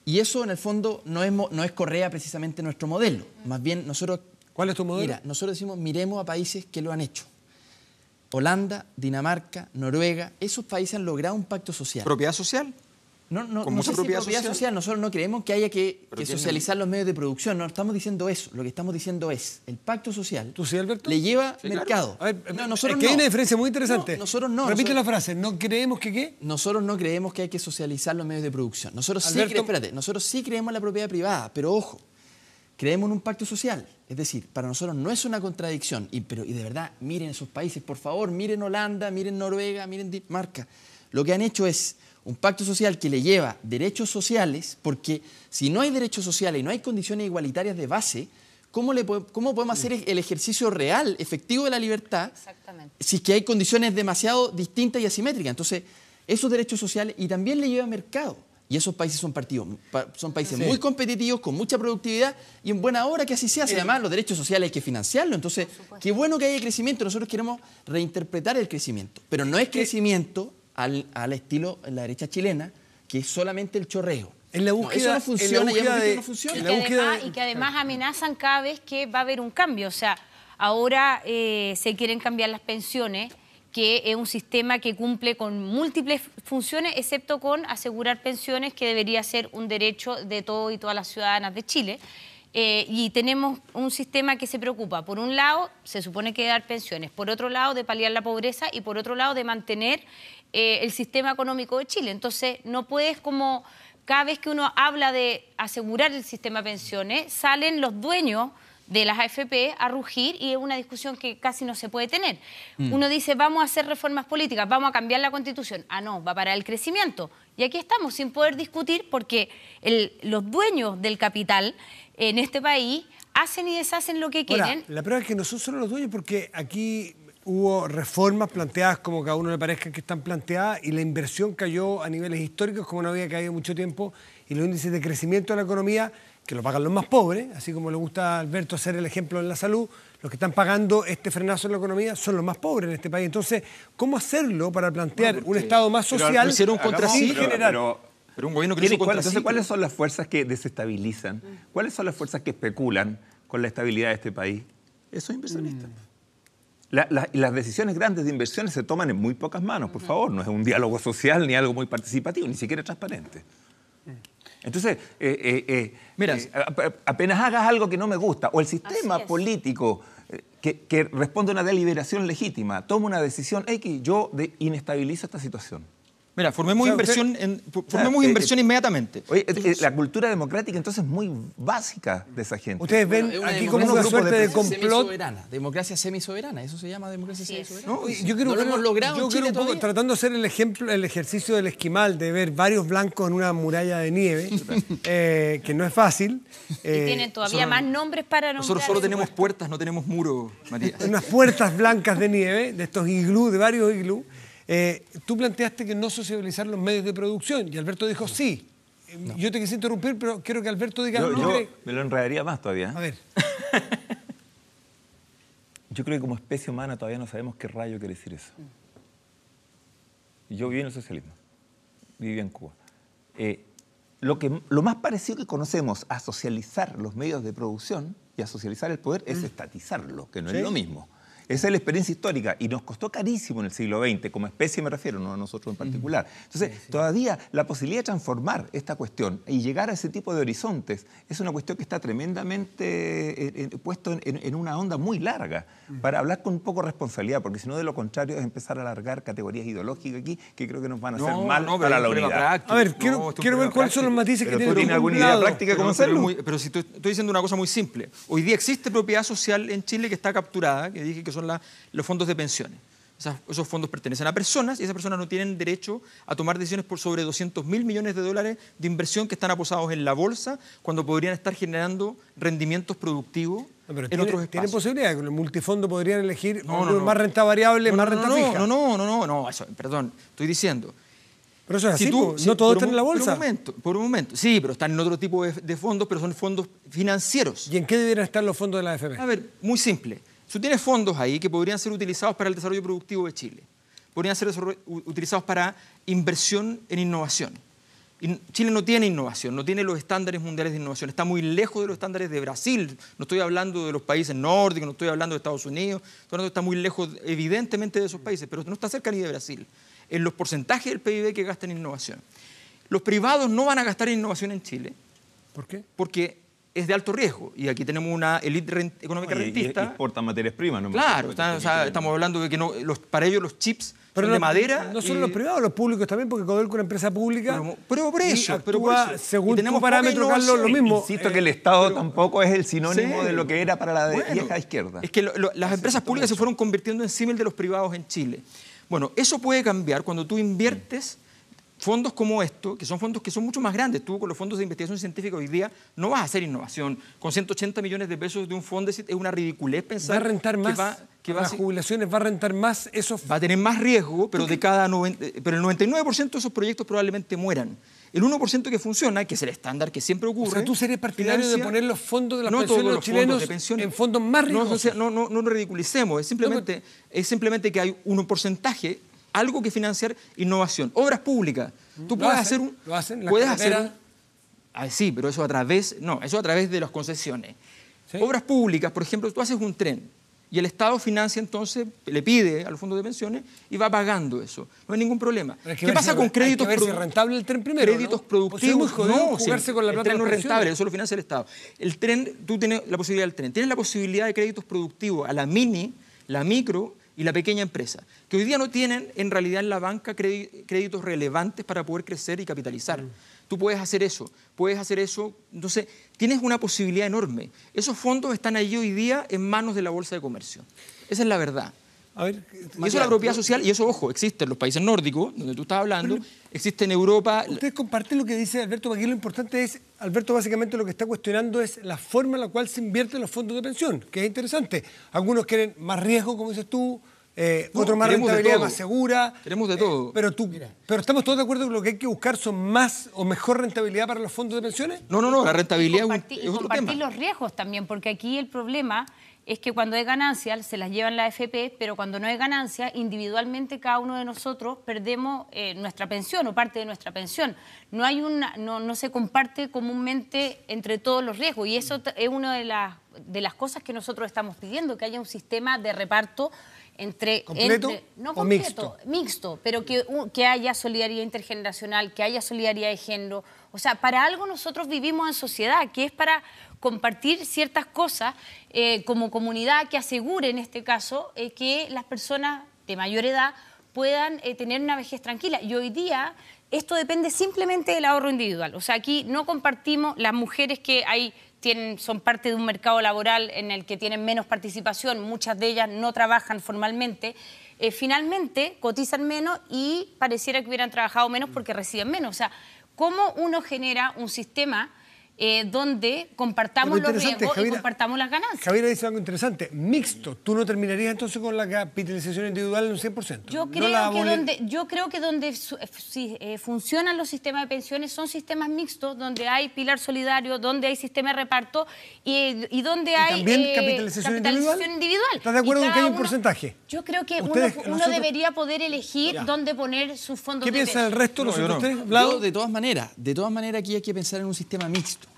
eso, en el fondo, no es Correa precisamente nuestro modelo. Más bien, nosotros... ¿Cuál es tu modelo? Mira, nosotros decimos, miremos a países que lo han hecho. Holanda, Dinamarca, Noruega, esos países han logrado un pacto social. ¿Propiedad social? No ¿Con mucha sé si propiedad social? Nosotros no creemos que haya que Pero socializar los medios de producción. No estamos diciendo eso. Lo que estamos diciendo es, el pacto social ¿Tú sí, Alberto? le lleva Sí, claro. mercado. A ver, No, nosotros es que no. hay una diferencia muy interesante. No, nosotros no. Repite Nosotros- la frase, ¿no creemos que qué? Nosotros no creemos que hay que socializar los medios de producción. Nosotros Alberto. nosotros sí creemos en la propiedad privada, pero ojo, creemos en un pacto social. Es decir, para nosotros no es una contradicción. Y de verdad, miren esos países, por favor, miren Holanda, miren Noruega, miren Dinamarca. Lo que han hecho es un pacto social que le lleva derechos sociales, porque si no hay derechos sociales y no hay condiciones igualitarias de base, ¿cómo podemos hacer el ejercicio real, efectivo de la libertad, Exactamente. si es que hay condiciones demasiado distintas y asimétricas? Entonces, esos derechos sociales, y también le lleva mercado. Y esos países son países muy competitivos, con mucha productividad, y en buena hora que así sea. Además, los derechos sociales hay que financiarlos. Entonces, qué bueno que haya crecimiento. Nosotros queremos reinterpretar el crecimiento. Pero no es crecimiento al estilo en la derecha chilena, que es solamente el chorreo. En la búsqueda, eso no funciona, en la ya hemos búsqueda visto de, que no funciona. en la búsqueda Y que además amenazan cada vez que va a haber un cambio. O sea, ahora se quieren cambiar las pensiones, que es un sistema que cumple con múltiples funciones, excepto con asegurar pensiones, que debería ser un derecho de todos y todas las ciudadanas de Chile. Y tenemos un sistema que se preocupa, por un lado, se supone que de dar pensiones, por otro lado, de paliar la pobreza y por otro lado, de mantener el sistema económico de Chile. Entonces, no puedes como... Cada vez que uno habla de asegurar el sistema de pensiones, salen los dueños de las AFP a rugir y es una discusión que casi no se puede tener. Uno dice, vamos a hacer reformas políticas, vamos a cambiar la Constitución. Ah, no, va para el crecimiento. Y aquí estamos sin poder discutir porque los dueños del capital en este país hacen y deshacen lo que quieren. Ahora, la prueba es que no son solo los dueños, porque aquí hubo reformas planteadas como que a uno le parezca que están planteadas y la inversión cayó a niveles históricos como no había caído mucho tiempo, y los índices de crecimiento de la economía, que lo pagan los más pobres, así como le gusta a Alberto hacer el ejemplo en la salud, los que están pagando este frenazo en la economía son los más pobres en este país. Entonces, ¿cómo hacerlo para plantear un Estado más social? Lo hicieron contra sin sí, generar? Pero un gobierno que lo hizo contra Entonces, sí. ¿cuáles son las fuerzas que desestabilizan? ¿Cuáles son las fuerzas que especulan con la estabilidad de este país? Esos inversionistas. Las decisiones grandes de inversiones se toman en muy pocas manos, por favor. No es un diálogo social ni algo muy participativo, ni siquiera transparente. Entonces, Mira, apenas hagas algo que no me gusta, o el sistema Así es. político que responde a una deliberación legítima, toma una decisión X, yo inestabilizo esta situación. Mira, formemos O sea, inversión inmediatamente. Oye, la cultura democrática entonces es muy básica de esa gente. Ustedes ven Es una aquí como democracia una suerte de complot. semisoberana. Democracia semisoberana, eso se llama democracia Así es. semisoberana. No, yo creo No lo hemos logrado en yo creo Chile un poco, todavía. tratando de hacer el ejemplo, el ejercicio del esquimal, de ver varios blancos en una muralla de nieve, que no es fácil. Y tienen todavía más nombres para nombrar. Nosotros solo tenemos puertas, no tenemos muros, Matías. Unas puertas blancas de nieve, de estos iglú, de varios iglú. Tú planteaste que no socializar los medios de producción y Alberto dijo sí. Yo te quise interrumpir, pero quiero que Alberto diga... Yo no, me lo enredaría más todavía. A ver, Yo creo que como especie humana todavía no sabemos qué rayo quiere decir eso. Yo viví en el socialismo, viví en Cuba. Lo más parecido que conocemos a socializar los medios de producción y a socializar el poder es estatizarlo, que no Sí. es lo mismo. Esa es la experiencia histórica y nos costó carísimo en el siglo XX, como especie me refiero, no a nosotros en particular. Entonces, todavía la posibilidad de transformar esta cuestión y llegar a ese tipo de horizontes es una cuestión que está tremendamente puesto en una onda muy larga para hablar con un poco de responsabilidad, porque si no, de lo contrario es empezar a alargar categorías ideológicas aquí que creo que nos van a hacer mal para la unidad. A ver, quiero ver cuáles son los matices que tiene. ¿Tú tienes alguna idea práctica de cómo hacerlo? Pero si estoy diciendo una cosa muy simple. Hoy día existe propiedad social en Chile que está capturada, que dije que son los fondos de pensiones. Esos fondos pertenecen a personas y esas personas no tienen derecho a tomar decisiones por sobre 200.000 millones de dólares de inversión que están aposados en la bolsa cuando podrían estar generando rendimientos productivos en otros espacios. ¿Tienen posibilidad? Con el multifondo podrían elegir más renta variable, más renta fija. No, eso, perdón, estoy diciendo. Pero eso es así, no todos están en la bolsa. Por un momento, sí, pero están en otro tipo de fondos, pero son fondos financieros. ¿Y en qué deberían estar los fondos de la AFP? A ver, muy simple. Tú tienes fondos ahí que podrían ser utilizados para el desarrollo productivo de Chile. Podrían ser utilizados para inversión en innovación. Chile no tiene innovación, no tiene los estándares mundiales de innovación. Está muy lejos de los estándares de Brasil. No estoy hablando de los países nórdicos, no estoy hablando de Estados Unidos. Está muy lejos, evidentemente, de esos países, pero no está cerca ni de Brasil. En los porcentajes del PIB que gastan en innovación. Los privados no van a gastar en innovación en Chile. ¿Por qué? Porque es de alto riesgo y aquí tenemos una élite económica rentista. Y exportan materias primas. ¿No? Claro, estamos hablando de que para ellos los chips son de madera. No solo los privados, los públicos también, porque Codelco es una empresa pública. Pero por eso. Según tu parámetro, Carlos, lo mismo. Insisto que el Estado tampoco es el sinónimo de lo que era para la vieja izquierda. Es que las empresas públicas se fueron convirtiendo en símil de los privados en Chile. Bueno, eso puede cambiar cuando tú inviertes fondos como estos, que son fondos que son mucho más grandes. Tú con los fondos de investigación científica hoy día no vas a hacer innovación. Con 180 millones de pesos de un fondo es una ridiculez pensar. ¿Va a rentar más? ¿Las jubilaciones va a rentar más? Va a tener más riesgo, pero el 99% de esos proyectos probablemente mueran. El 1% que funciona, que es el estándar que siempre ocurre... O sea, ¿tú serías partidario de poner los fondos de las pensiones de los chilenos en fondos más riesgosos? No lo ridiculicemos. Es simplemente que hay un porcentaje, algo que financiar innovación. Obras públicas. Tú puedes hacer un... ¿Lo hacen? Puedes hacer sí, pero eso a través de las concesiones. ¿Sí? Obras públicas, por ejemplo, tú haces un tren y el Estado financia entonces, le pide a los fondos de pensiones y va pagando eso. No hay ningún problema. ¿Qué pasa con créditos productivos? ¿Es rentable el tren primero? Créditos productivos. No, jugarse con la plata. El tren no es rentable, eso lo financia el Estado. El tren, tú tienes la posibilidad del tren. Tienes la posibilidad de créditos productivos a la mini, la micro y la pequeña empresa, que hoy día no tienen en realidad en la banca créditos relevantes para poder crecer y capitalizar. Tú puedes hacer eso. Entonces, tienes una posibilidad enorme. Esos fondos están allí hoy día en manos de la Bolsa de Comercio. Esa es la verdad. A ver, y eso es la propiedad social, y eso, ojo, existe en los países nórdicos, donde tú estás hablando, existe en Europa. Ustedes comparten lo que dice Alberto, porque aquí lo importante es, Alberto básicamente lo que está cuestionando es la forma en la cual se invierten los fondos de pensión, que es interesante. Algunos quieren más riesgo, como dices tú, otros más rentabilidad más segura. Queremos de todo. Pero ¿estamos todos de acuerdo que lo que hay que buscar son más o mejor rentabilidad para los fondos de pensiones? No, la rentabilidad es otro tema. Y compartir los riesgos también, porque aquí el problema es que cuando hay ganancias se las llevan la AFP, pero cuando no hay ganancias, individualmente cada uno de nosotros perdemos nuestra pensión o parte de nuestra pensión. No se comparte comúnmente entre todos los riesgos y eso es una de las cosas que nosotros estamos pidiendo, que haya un sistema de reparto ¿completo no o completo, mixto, pero que haya solidaridad intergeneracional, que haya solidaridad de género. O sea, para algo nosotros vivimos en sociedad, que es para compartir ciertas cosas como comunidad que asegure, en este caso, que las personas de mayor edad puedan tener una vejez tranquila. Y hoy día esto depende simplemente del ahorro individual. O sea, aquí no compartimos las mujeres que son parte de un mercado laboral en el que tienen menos participación, muchas de ellas no trabajan formalmente, finalmente cotizan menos y pareciera que hubieran trabajado menos porque reciben menos. O sea, ¿cómo uno genera un sistema donde compartamos los riesgos y compartamos las ganancias? Javier dice algo interesante, mixto. ¿Tú no terminarías entonces con la capitalización individual en un 100%? Yo creo que donde funcionan los sistemas de pensiones son sistemas mixtos, donde hay pilar solidario, donde hay sistema de reparto y donde hay también capitalización individual. ¿Estás de acuerdo con que hay un porcentaje? Yo creo que uno debería poder elegir dónde poner sus fondos de pensión. ¿Qué piensa el resto? De todas maneras, aquí hay que pensar en un sistema mixto.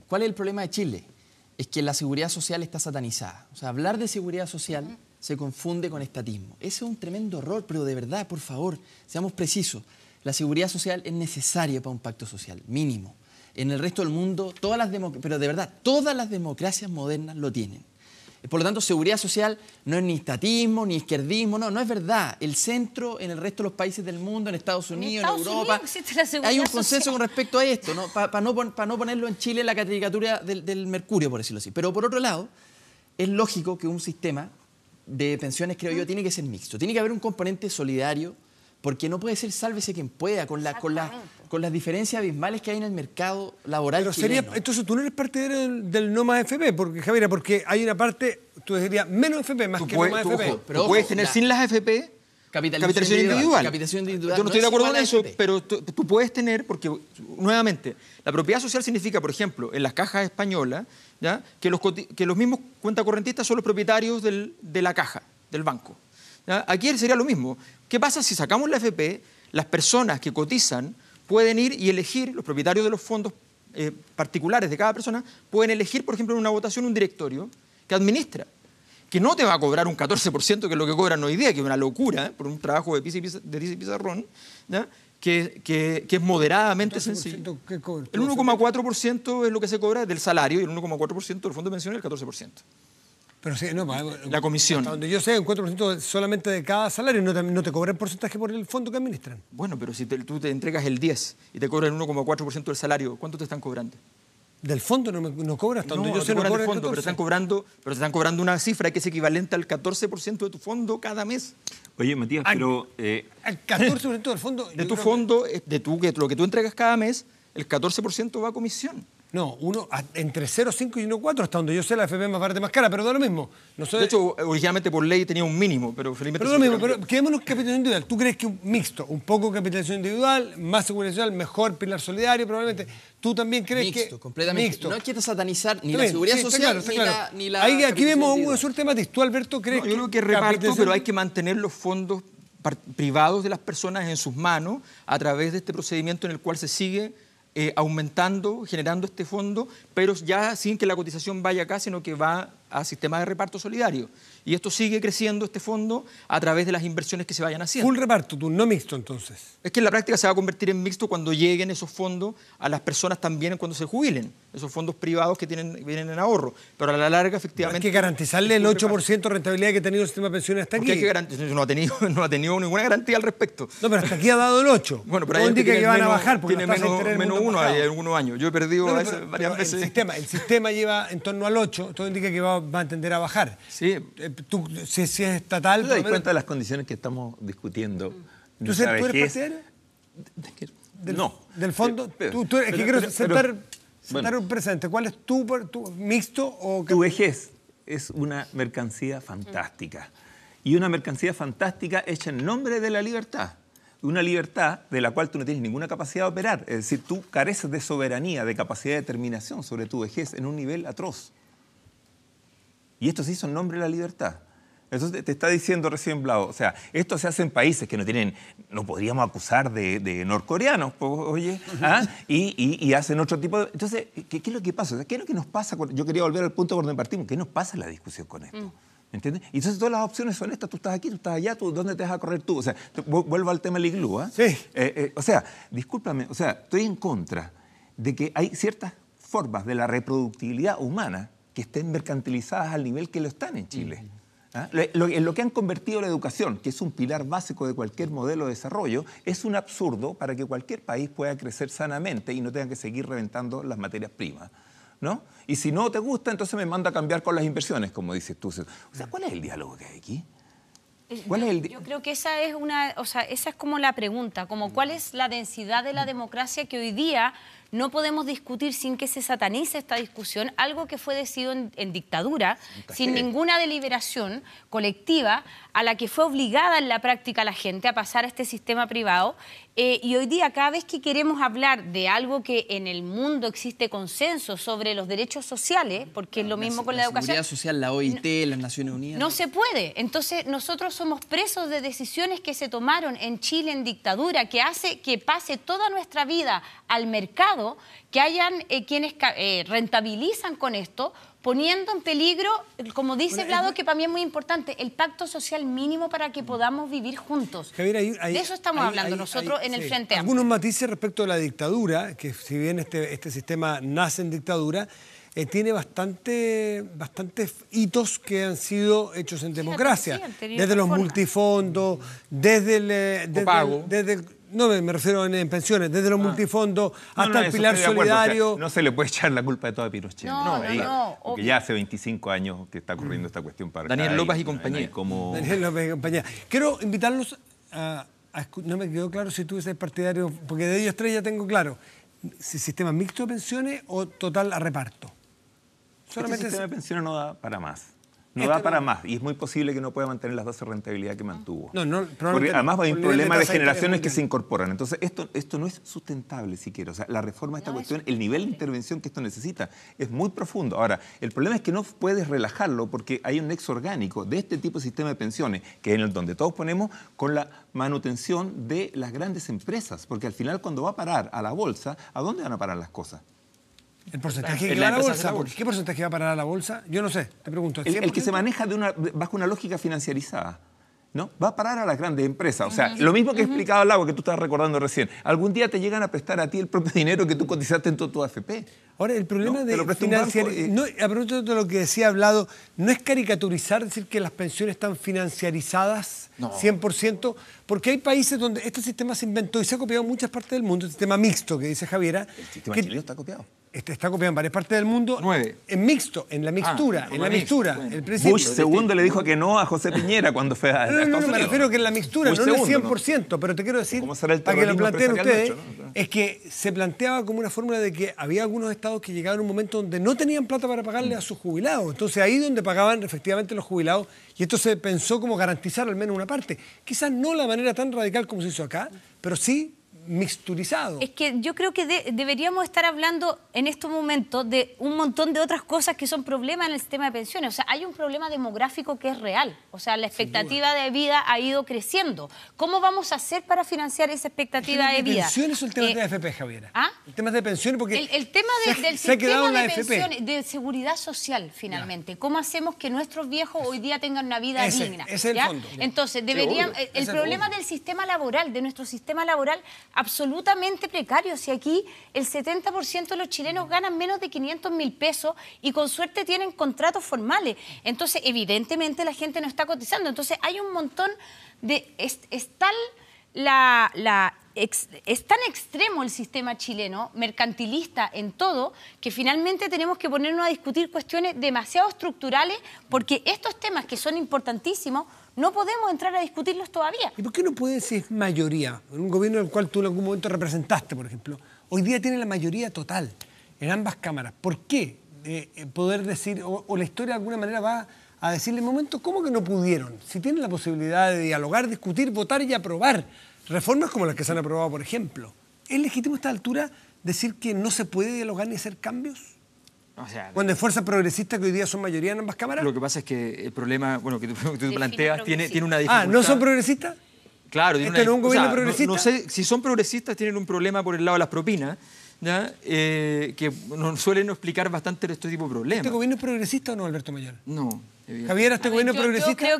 ¿Cuál es el problema de Chile? Es que la seguridad social está satanizada. O sea, hablar de seguridad social se confunde con estatismo. Ese es un tremendo error, pero de verdad, por favor, seamos precisos. La seguridad social es necesaria para un pacto social, mínimo. En el resto del mundo, pero de verdad, todas las democracias modernas lo tienen. Por lo tanto, seguridad social no es ni estatismo, ni izquierdismo, no es verdad. El centro en el resto de los países del mundo, en Estados Unidos, en Europa, hay un consenso con respecto a esto, ¿no? Para no ponerlo en Chile en la caricatura del Mercurio, por decirlo así. Pero por otro lado, es lógico que un sistema de pensiones, creo yo, tiene que ser mixto. Tiene que haber un componente solidario, porque no puede ser sálvese quien pueda, con las diferencias abismales que hay en el mercado laboral. Pero chileno. Entonces tú no eres partidario del no más FP, porque Javier, porque hay una parte, tú dirías menos FP más que no más FP. Pero puedes tener sin las FP capitalización individual. Yo no estoy de acuerdo con eso, pero tú puedes tener, porque nuevamente, la propiedad social significa, por ejemplo, en las cajas españolas, ¿ya? Que los mismos cuentacorrentistas son los propietarios de la caja, del banco. ¿Ya? Aquí sería lo mismo. ¿Qué pasa si sacamos la FP? Las personas que cotizan pueden ir y elegir, los propietarios de los fondos particulares de cada persona, pueden elegir, por ejemplo, en una votación un directorio que administra, que no te va a cobrar un 14%, que es lo que cobran hoy día, que es una locura, por un trabajo de Pisa y Pizarrón, ¿ya? Que es moderadamente sencillo. El 1,4% es lo que se cobra del salario y el 1,4% del fondo de pensiones es el 14%. Pero sí, no, la comisión. Hasta donde yo sé, un 4% solamente de cada salario, no te cobran porcentaje por el fondo que administran. Bueno, pero si tú te entregas el 10 y te cobran el 1,4% del salario, ¿cuánto te están cobrando? Del fondo no cobra, hasta donde yo sé, no cobran del fondo, pero te están cobrando una cifra que es equivalente al 14% de tu fondo cada mes. Oye, Matías, pero... ¿Al 14% del fondo? De tu fondo, lo que tú entregas cada mes, el 14% va a comisión. No, entre 0,5 y 1,4, hasta donde yo sé la FP es más barata y más cara, pero da lo mismo. De hecho, originalmente por ley tenía un mínimo, pero felizmente... Pero da lo mismo, pero quedémonos capitalización individual. ¿Tú crees que un mixto, un poco capitalización individual, más seguridad social, mejor pilar solidario, probablemente? ¿Tú también crees mixto, completamente. Mixto. No quiero satanizar ni la seguridad social, ni la aquí vemos un suerte matiz. ¿Tú, Alberto, crees que...? Yo creo que reparto, pero hay que mantener los fondos privados de las personas en sus manos a través de este procedimiento en el cual se sigue aumentando, generando este fondo, pero ya sin que la cotización vaya acá, sino que va a sistemas de reparto solidario. Y esto sigue creciendo, este fondo, a través de las inversiones que se vayan haciendo. Full reparto, tú, no mixto, entonces. Es que en la práctica se va a convertir en mixto cuando lleguen esos fondos a las personas también cuando se jubilen, esos fondos privados que vienen en ahorro. Pero a la larga, efectivamente... Hay que garantizarle el 8% de rentabilidad que ha tenido el sistema de pensiones hasta aquí. No ha tenido ninguna garantía al respecto. No, pero hasta aquí ha dado el 8. Bueno, pero todo indica que van a bajar porque tiene menos uno hay algunos años. Yo he perdido varias veces. El sistema lleva en torno al 8, todo indica que va a tender a bajar. Sí. Si es estatal... ¿Tú te das cuenta de las condiciones que estamos discutiendo? ¿Tú eres partidario? No. ¿Del fondo? Quiero sentar un presente. ¿Cuál es tu mixto o...? Tu vejez es una mercancía fantástica. Y una mercancía fantástica hecha en nombre de la libertad. Una libertad de la cual tú no tienes ninguna capacidad de operar. Es decir, tú careces de soberanía, de capacidad de determinación sobre tu vejez en un nivel atroz. Y esto se hizo en nombre de la libertad. Entonces te está diciendo recién Blau, o sea, esto se hace en países que no podríamos acusar de norcoreanos, oye, y hacen otro tipo de... Entonces, ¿qué es lo que pasa? O sea, ¿qué es lo que nos pasa? Yo quería volver al punto por donde partimos. ¿Qué nos pasa en la discusión con esto? ¿Entiendes? Y entonces todas las opciones son estas. Tú estás aquí, tú estás allá, ¿dónde te vas a correr tú? O sea, vuelvo al tema del iglú, ¿eh? Sí. O sea, discúlpame, o sea, estoy en contra de que hay ciertas formas de la reproductibilidad humana que estén mercantilizadas al nivel que lo están en Chile. En lo que han convertido la educación, que es un pilar básico de cualquier modelo de desarrollo, es un absurdo para que cualquier país pueda crecer sanamente y no tenga que seguir reventando las materias primas, ¿no? Y si no te gusta, entonces me manda a cambiar con las inversiones, como dices tú. O sea, ¿cuál es el diálogo que hay aquí? Yo creo que esa es como la pregunta, como cuál es la densidad de la democracia que hoy día no podemos discutir sin que se satanice esta discusión, algo que fue decidido en dictadura, sin ninguna deliberación colectiva, a la que fue obligada en la práctica la gente a pasar a este sistema privado. Y hoy día, cada vez que queremos hablar de algo que en el mundo existe consenso sobre los derechos sociales, porque es lo mismo con la educación... La seguridad social, la OIT, las Naciones Unidas... No se puede. Entonces, nosotros somos presos de decisiones que se tomaron en Chile en dictadura, que hace que pase toda nuestra vida al mercado lamentado que hayan quienes rentabilizan con esto, poniendo en peligro, como dice Vlado, que para mí es muy importante, el pacto social mínimo para que podamos vivir juntos. Javier, de eso estamos hablando nosotros en el Frente Amplio. Algunos matices respecto a la dictadura, que si bien este sistema nace en dictadura, tiene bastantes hitos que han sido hechos en democracia. Desde los multifondos, desde no me refiero en pensiones, desde los multifondos hasta el pilar solidario. O sea, no se le puede echar la culpa de todo a Pinochet. No, porque ya hace 25 años que está ocurriendo esta cuestión para Daniel López y compañía. Daniel López y compañía. Quiero invitarlos no me quedó claro si tú eres partidario, porque de ellos tres ya tengo claro, si sistema mixto de pensiones o total a reparto. Solamente este sistema de pensiones no da para más. No da para más. Y es muy posible que no pueda mantener las bases de rentabilidad que mantuvo. Porque además hay un problema de generaciones que se incorporan. Entonces, esto no es sustentable siquiera. O sea, la reforma de esta cuestión, el nivel de intervención que esto necesita es muy profundo. Ahora, el problema es que no puedes relajarlo porque hay un nexo orgánico de este tipo de sistema de pensiones, que es en donde todos ponemos con la manutención de las grandes empresas. Porque al final, cuando va a parar a la bolsa, ¿a dónde van a parar las cosas? ¿El porcentaje que va a la bolsa? ¿Qué porcentaje va a parar a la bolsa? Yo no sé, te pregunto. El que se maneja bajo una lógica financiarizada, ¿no? Va a parar a las grandes empresas. O sea, lo mismo que explicaba Lago, que tú estabas recordando recién. Algún día te llegan a prestar a ti el propio dinero que tú cotizaste en tu AFP. Ahora, el problema de financiar... a propósito de lo que decía Vlado, no es caricaturizar, decir que las pensiones están financiarizadas 100%, porque hay países donde este sistema se inventó y se ha copiado en muchas partes del mundo, el sistema mixto que dice Javiera. El sistema chileno está copiado. Está copiado en varias partes del mundo. 9. En mixto, en la mixtura, El principio. Bush segundo le dijo que no a José Piñera cuando fue a Estados Unidos. Me refiero que en la mixtura, no en el 100%, pero te quiero decir, para que lo planteen ustedes, es que se planteaba como una fórmula de que había algunos estados que llegaban a un momento donde no tenían plata para pagarle a sus jubilados. Entonces ahí donde pagaban efectivamente los jubilados, y esto se pensó como garantizar al menos una parte. Quizás no la manera tan radical como se hizo acá, pero sí mixturizado. Es que yo creo que deberíamos estar hablando en estos momentos de un montón de otras cosas que son problemas en el sistema de pensiones. O sea, hay un problema demográfico que es real. O sea, la expectativa de vida ha ido creciendo. ¿Cómo vamos a hacer para financiar esa expectativa de vida? ¿Pensiones o el tema de AFP, Javiera? El tema de pensiones, porque el tema del sistema de pensiones, de seguridad social, finalmente. ¿Cómo hacemos que nuestros viejos hoy día tengan una vida digna? Ese es el fondo. Entonces, deberían, el problema del sistema laboral, de nuestro sistema laboral, absolutamente precario. Si aquí el 70% de los chilenos ganan menos de 500.000 pesos y con suerte tienen contratos formales. Entonces, evidentemente, la gente no está cotizando. Entonces, hay un montón de... Es tan extremo el sistema chileno, mercantilista en todo, que finalmente tenemos que ponernos a discutir cuestiones demasiado estructurales, porque estos temas que son importantísimos no podemos entrar a discutirlos todavía. ¿Y por qué no puede ser mayoría? En un gobierno del cual tú en algún momento representaste, por ejemplo, hoy día tiene la mayoría total en ambas cámaras. ¿Por qué poder decir, o la historia de alguna manera va a decirle en momento, ¿cómo que no pudieron? Si tienen la posibilidad de dialogar, discutir, votar y aprobar reformas como las que se han aprobado, por ejemplo, ¿es legítimo a esta altura decir que no se puede dialogar ni hacer cambios? O sea, cuando hay fuerzas progresistas que hoy día son mayoría en ambas cámaras. Lo que pasa es que el problema, bueno, que tú planteas tiene una dificultad. ¿No son progresistas? Claro, ¿Este no es un gobierno progresista? No sé, si son progresistas tienen un problema por el lado de las propinas, ¿ya? Que nos suelen explicar bastante este tipo de problemas. ¿Este gobierno es progresista o no, Alberto Mayor? No. Javiera, ¿este gobierno progresista? Yo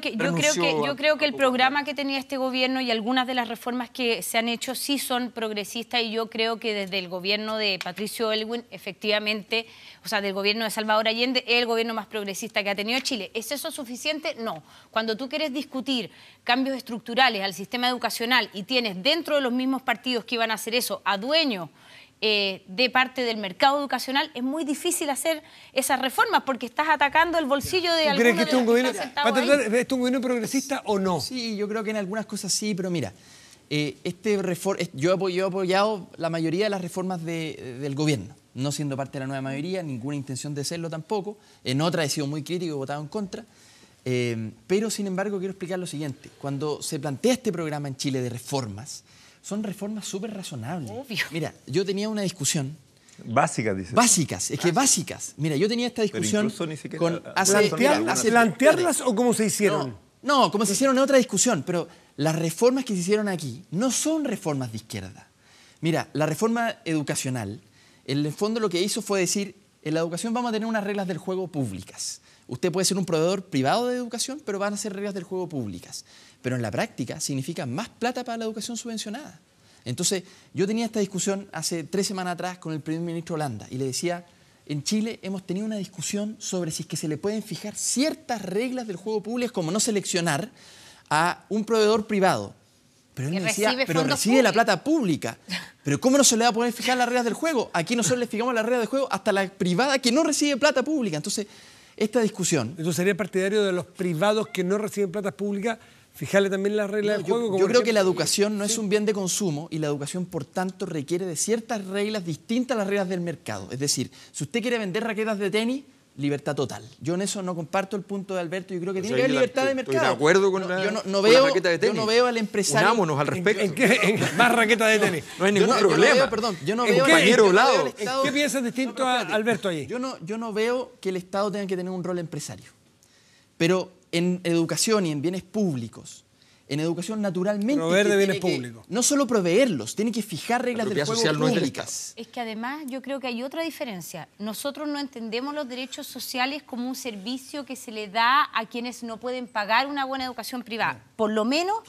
creo que el programa que tenía este gobierno y algunas de las reformas que se han hecho sí son progresistas, y yo creo que desde el gobierno de Patricio Aylwin, efectivamente, o sea, del gobierno de Salvador Allende, es el gobierno más progresista que ha tenido Chile. ¿Es eso suficiente? No. Cuando tú quieres discutir cambios estructurales al sistema educacional y tienes dentro de los mismos partidos que iban a hacer eso a dueños de parte del mercado educacional, es muy difícil hacer esas reformas porque estás atacando el bolsillo de algunos ¿Crees que este es un gobierno progresista o no? Sí, yo creo que en algunas cosas sí, pero mira, yo he apoyado la mayoría de las reformas del gobierno, no siendo parte de la nueva mayoría, ninguna intención de serlo tampoco. En otras he sido muy crítico y he votado en contra. Pero, sin embargo, quiero explicar lo siguiente. Cuando se plantea este programa en Chile de reformas, son reformas súper razonables. Obvio. Mira, yo tenía una discusión... Básicas, dices. Básicas, es que básicas. Mira, yo tenía esta discusión con... ¿Plantearlas o cómo se hicieron? No, como se hicieron en otra discusión, pero las reformas que se hicieron aquí no son reformas de izquierda. Mira, la reforma educacional En el fondo lo que hizo fue decir, en la educación vamos a tener unas reglas del juego públicas. Usted puede ser un proveedor privado de educación, pero van a ser reglas del juego públicas. Pero en la práctica significa más plata para la educación subvencionada. Entonces, yo tenía esta discusión hace 3 semanas atrás con el primer ministro Holanda y le decía, en Chile hemos tenido una discusión sobre si es que se le pueden fijar ciertas reglas del juego público, como no seleccionar a un proveedor privado. Pero él me decía, pero recibe la plata pública. Pero ¿cómo no se le va a poder fijar las reglas del juego? Aquí nosotros le fijamos las reglas del juego hasta la privada que no recibe plata pública. Entonces, esta discusión... ¿Tú serías partidario de los privados que no reciben plata pública? Fijarle también las reglas del juego. Yo creo que la educación no es un bien de consumo y la educación, por tanto, requiere de ciertas reglas distintas a las reglas del mercado. Es decir, si usted quiere vender raquetas de tenis, libertad total. Yo en eso no comparto el punto de Alberto. Yo creo que tiene que haber libertad de mercado. Estoy de acuerdo con la raqueta de tenis. Yo no veo al empresario... Unámonos al respecto. ¿En más raquetas de tenis? No hay ningún problema. Yo no veo... ¿Qué piensas distinto a Alberto allí? Yo no veo que el Estado tenga que tener un rol empresario. Pero en educación y en bienes públicos, en educación naturalmente... Proveer de bienes públicos. No solo proveerlos, tiene que fijar reglas del juego públicas. Es que además yo creo que hay otra diferencia. Nosotros no entendemos los derechos sociales como un servicio que se le da a quienes no pueden pagar una buena educación privada. Por lo menos,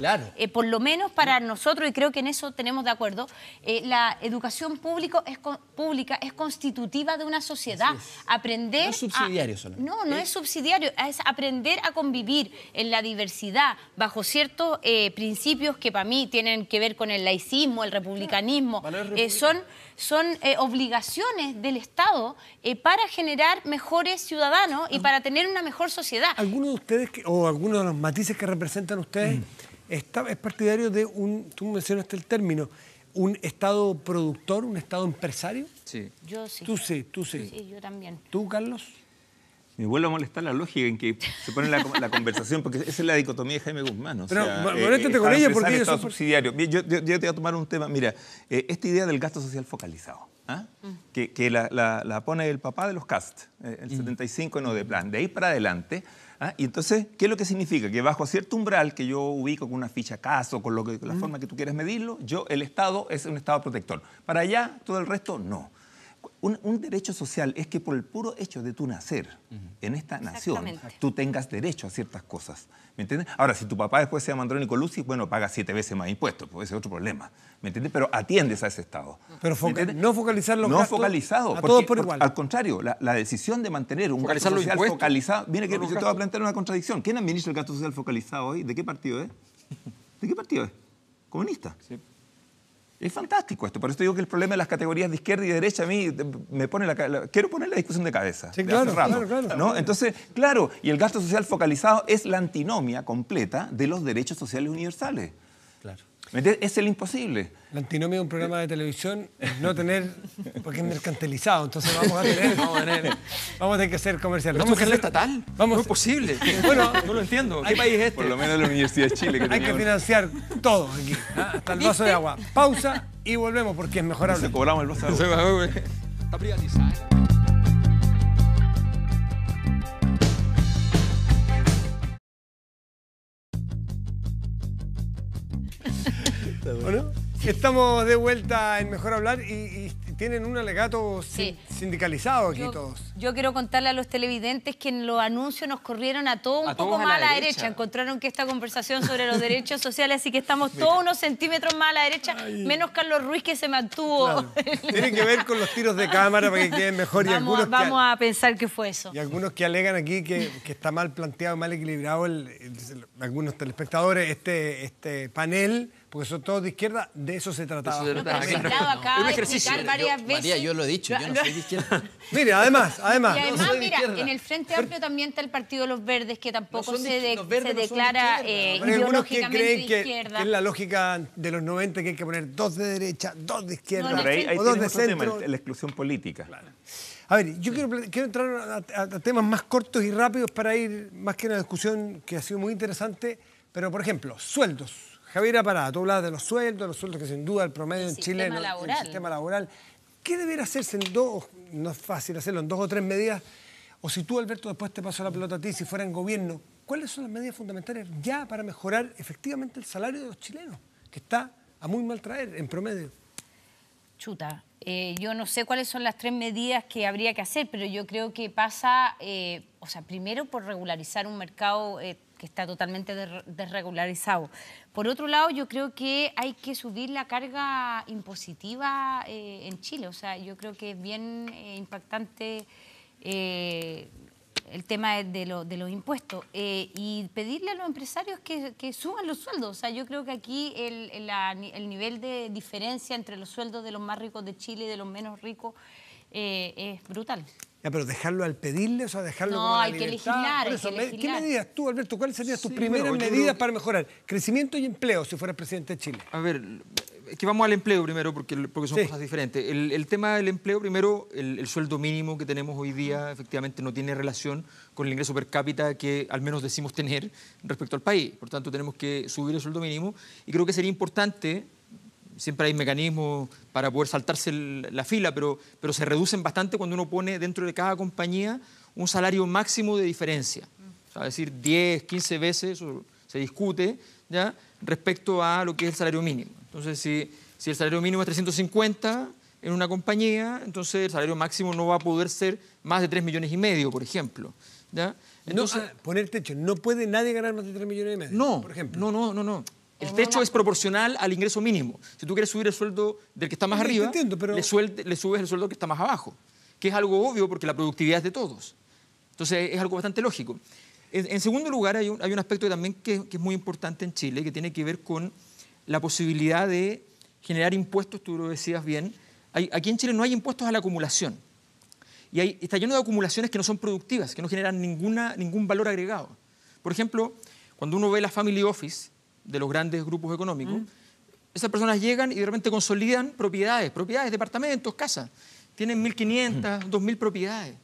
para nosotros, y creo que en eso tenemos de acuerdo, la educación pública es constitutiva de una sociedad. Aprender no es subsidiario solamente. No es subsidiario, es aprender a convivir en la diversidad bajo ciertos principios que para mí tienen que ver con el laicismo, el republicanismo. Son obligaciones del Estado para generar mejores ciudadanos y para tener una mejor sociedad. ¿Alguno de ustedes, o alguno de los matices que representan ustedes, es partidario de tú mencionaste el término, un Estado productor, un Estado empresario? Sí. Yo sí. Tú sí. Sí, yo también. ¿Tú, Carlos? Me vuelve a molestar la lógica en que se pone la conversación, porque esa es la dicotomía de Jaime Guzmán. O pero sea, moléstate con ella porque ellos son subsidiarios. Yo te voy a tomar un tema. Mira, esta idea del gasto social focalizado, que la pone el papá de los CAST, el 75 no de plan, de ahí para adelante. Y entonces, ¿qué es lo que significa? Que bajo cierto umbral que yo ubico con una ficha caso, con la forma que tú quieras medirlo, el Estado es un Estado protector. Para allá, todo el resto, no. Un derecho social es que por el puro hecho de tu nacer en esta nación, tú tengas derecho a ciertas cosas. ¿Me entiendes? Ahora, si tu papá después se llama Andrónico Lucy, bueno, paga 7 veces más impuestos, pues ese es otro problema. ¿Me entiendes? Pero atiendes a ese Estado. Pero no focalizar los gastos focalizado, a todos por igual. Al contrario, la decisión de mantener un gasto social focalizado... Mira que yo te voy a plantear una contradicción. ¿Quién administra el gasto social focalizado hoy? ¿De qué partido es? ¿De qué partido es? ¿Comunista? Sí. Es fantástico esto, por eso digo que el problema de las categorías de izquierda y de derecha a mí me pone quiero poner la discusión de cabeza. Sí, claro. ¿no? Entonces, claro, y el gasto social focalizado es la antinomia completa de los derechos sociales universales. Claro. Es el imposible. La antinomia de un programa de televisión es no tener, porque es mercantilizado, entonces vamos a tener que hacer comercial. ¿Vamos a hacer estatal? No es posible. Bueno, no lo entiendo. ¿Qué país es este? Por lo menos la Universidad de Chile. Hay que financiar todo aquí, hasta el vaso de agua. Pausa y volvemos porque es mejor hablar. Cobramos el vaso de agua. Está privatizado. ¿O no? Estamos de vuelta en Mejor Hablar y tienen un alegato sindicalizado aquí todos. Yo quiero contarle a los televidentes que en los anuncios nos corrieron a todos un poco más a la derecha. Encontraron que esta conversación sobre los derechos sociales, así que estamos todos unos centímetros más a la derecha, menos Carlos Ruiz que se mantuvo. Claro. Tiene que ver con los tiros de cámara para que queden mejor. Vamos a pensar que fue eso. Y algunos que alegan aquí que está mal planteado, mal equilibrado algunos telespectadores este panel, porque son todos de izquierda, de eso se trataba. Acaba de explicar varias veces. María, yo lo he dicho, yo no soy de izquierda. Mire, además. Y además, mira, en el Frente Amplio también está el Partido de los Verdes, que tampoco se declara ideológicamente de izquierda. Que es la lógica de los 90, que hay que poner 2 de derecha, 2 de izquierda, o 2 de centro. La exclusión política. Claro. A ver, yo quiero entrar a temas más cortos y rápidos para ir más que una discusión que ha sido muy interesante, pero por ejemplo, sueldos. Javiera Parada, tú hablabas de los sueldos que sin duda el promedio en Chile, el sistema laboral. ¿Qué debería hacerse en no es fácil hacerlo, en 2 o 3 medidas? O si tú, Alberto, después te paso la pelota a ti, si fuera en gobierno, ¿cuáles son las medidas fundamentales ya para mejorar efectivamente el salario de los chilenos, que está a muy mal traer en promedio? Chuta, yo no sé cuáles son las 3 medidas que habría que hacer, pero yo creo que pasa, o sea, primero por regularizar un mercado que está totalmente desregularizado. Por otro lado, yo creo que hay que subir la carga impositiva en Chile. O sea, yo creo que es bien impactante el tema de los impuestos y pedirle a los empresarios que suban los sueldos. O sea, yo creo que aquí el nivel de diferencia entre los sueldos de los más ricos de Chile y de los menos ricos es brutal. Ya, pero dejarlo al pedirle, o sea, dejarlo No, como la hay que libertad. legislar, Por hay eso, que ¿qué legislar. medidas tú, Alberto? ¿Cuáles serían tus primeras bueno, yo medidas creo- para mejorar crecimiento y empleo si fueras presidente de Chile? A ver, es que vamos al empleo primero porque son Sí. cosas diferentes. El tema del empleo, primero, el sueldo mínimo que tenemos hoy día efectivamente no tiene relación con el ingreso per cápita que al menos decimos tener respecto al país. Por tanto, tenemos que subir el sueldo mínimo y creo que sería importante, siempre hay mecanismos para poder saltarse la fila, pero se reducen bastante cuando uno pone dentro de cada compañía un salario máximo de diferencia. O sea, es decir, 10, 15 veces, eso se discute, ¿ya?, respecto a lo que es el salario mínimo. Entonces, si el salario mínimo es 350 en una compañía, entonces el salario máximo no va a poder ser más de 3,5 millones, por ejemplo, ¿ya? Entonces, Poner techo. No puede nadie ganar más de 3,5 millones, no, por ejemplo. no. El techo es proporcional al ingreso mínimo. Si tú quieres subir el sueldo del que está más Sí, te arriba, entiendo, pero- le subes el sueldo que está más abajo, que es algo obvio porque la productividad es de todos. Entonces es algo bastante lógico. En segundo lugar, hay un aspecto también que es muy importante en Chile, que tiene que ver con la posibilidad de generar impuestos, tú lo decías bien. Aquí en Chile no hay impuestos a la acumulación. Y está lleno de acumulaciones que no son productivas, que no generan ningún valor agregado. Por ejemplo, cuando uno ve la family office de los grandes grupos económicos, esas personas llegan y de repente consolidan propiedades, departamentos, casas. Tienen 1.500, 2.000 propiedades.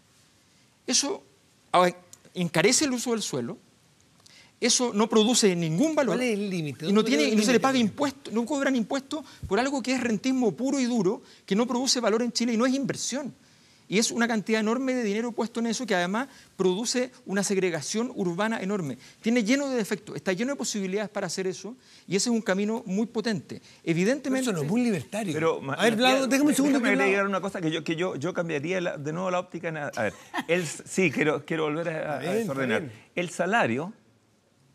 Eso encarece el uso del suelo, eso no produce ningún valor. ¿Cuál es el límite? Y no ¿Dónde queda el se le límite? paga impuestos, no cobran impuestos por algo que es rentismo puro y duro, que no produce valor en Chile y no es inversión. Y es una cantidad enorme de dinero puesto en eso que además produce una segregación urbana enorme. Tiene lleno de defectos, está lleno de posibilidades para hacer eso y ese es un camino muy potente. Pero Evidentemente... eso no es muy libertario. Pero, a ver, Vlado, déjame un segundo. Déjame que agregar Vlado- una cosa que yo cambiaría de nuevo la óptica. A ver, sí, quiero volver a bien, desordenar. está bien. El salario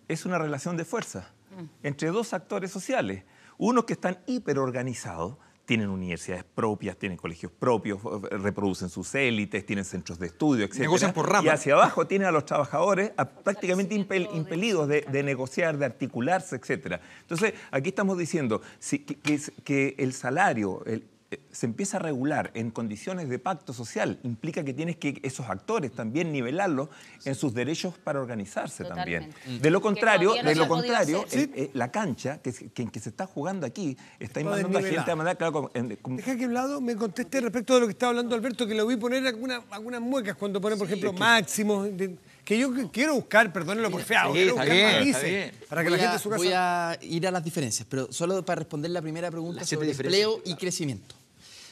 es una relación de fuerza entre dos actores sociales. Unos que están hiperorganizados, tienen universidades propias, tienen colegios propios, reproducen sus élites, tienen centros de estudio, etc. Negocian por ramas. Y hacia abajo tienen a los trabajadores prácticamente impelidos de negociar, de articularse, etc. Entonces, aquí estamos diciendo que el salario se empieza a regular en condiciones de pacto social. Implica que tienes que esos actores también nivelarlos en sus derechos para organizarse Totalmente. también. De lo contrario, todavía no se ha podido hacer. la cancha en que se está jugando aquí está Está mandando a gente desnivelada. a mandar, claro, Deja que Vlado me conteste respecto de lo que estaba hablando Alberto, que le voy a poner algunas muecas cuando pone, por ejemplo, máximos, que yo quiero buscar, perdónenlo por feo, Sí, quiero está buscar bien, matices está bien. para que la gente en su Voy casa... a ir a las diferencias, pero solo para responder la primera pregunta Las 7 sobre diferencias. empleo y crecimiento.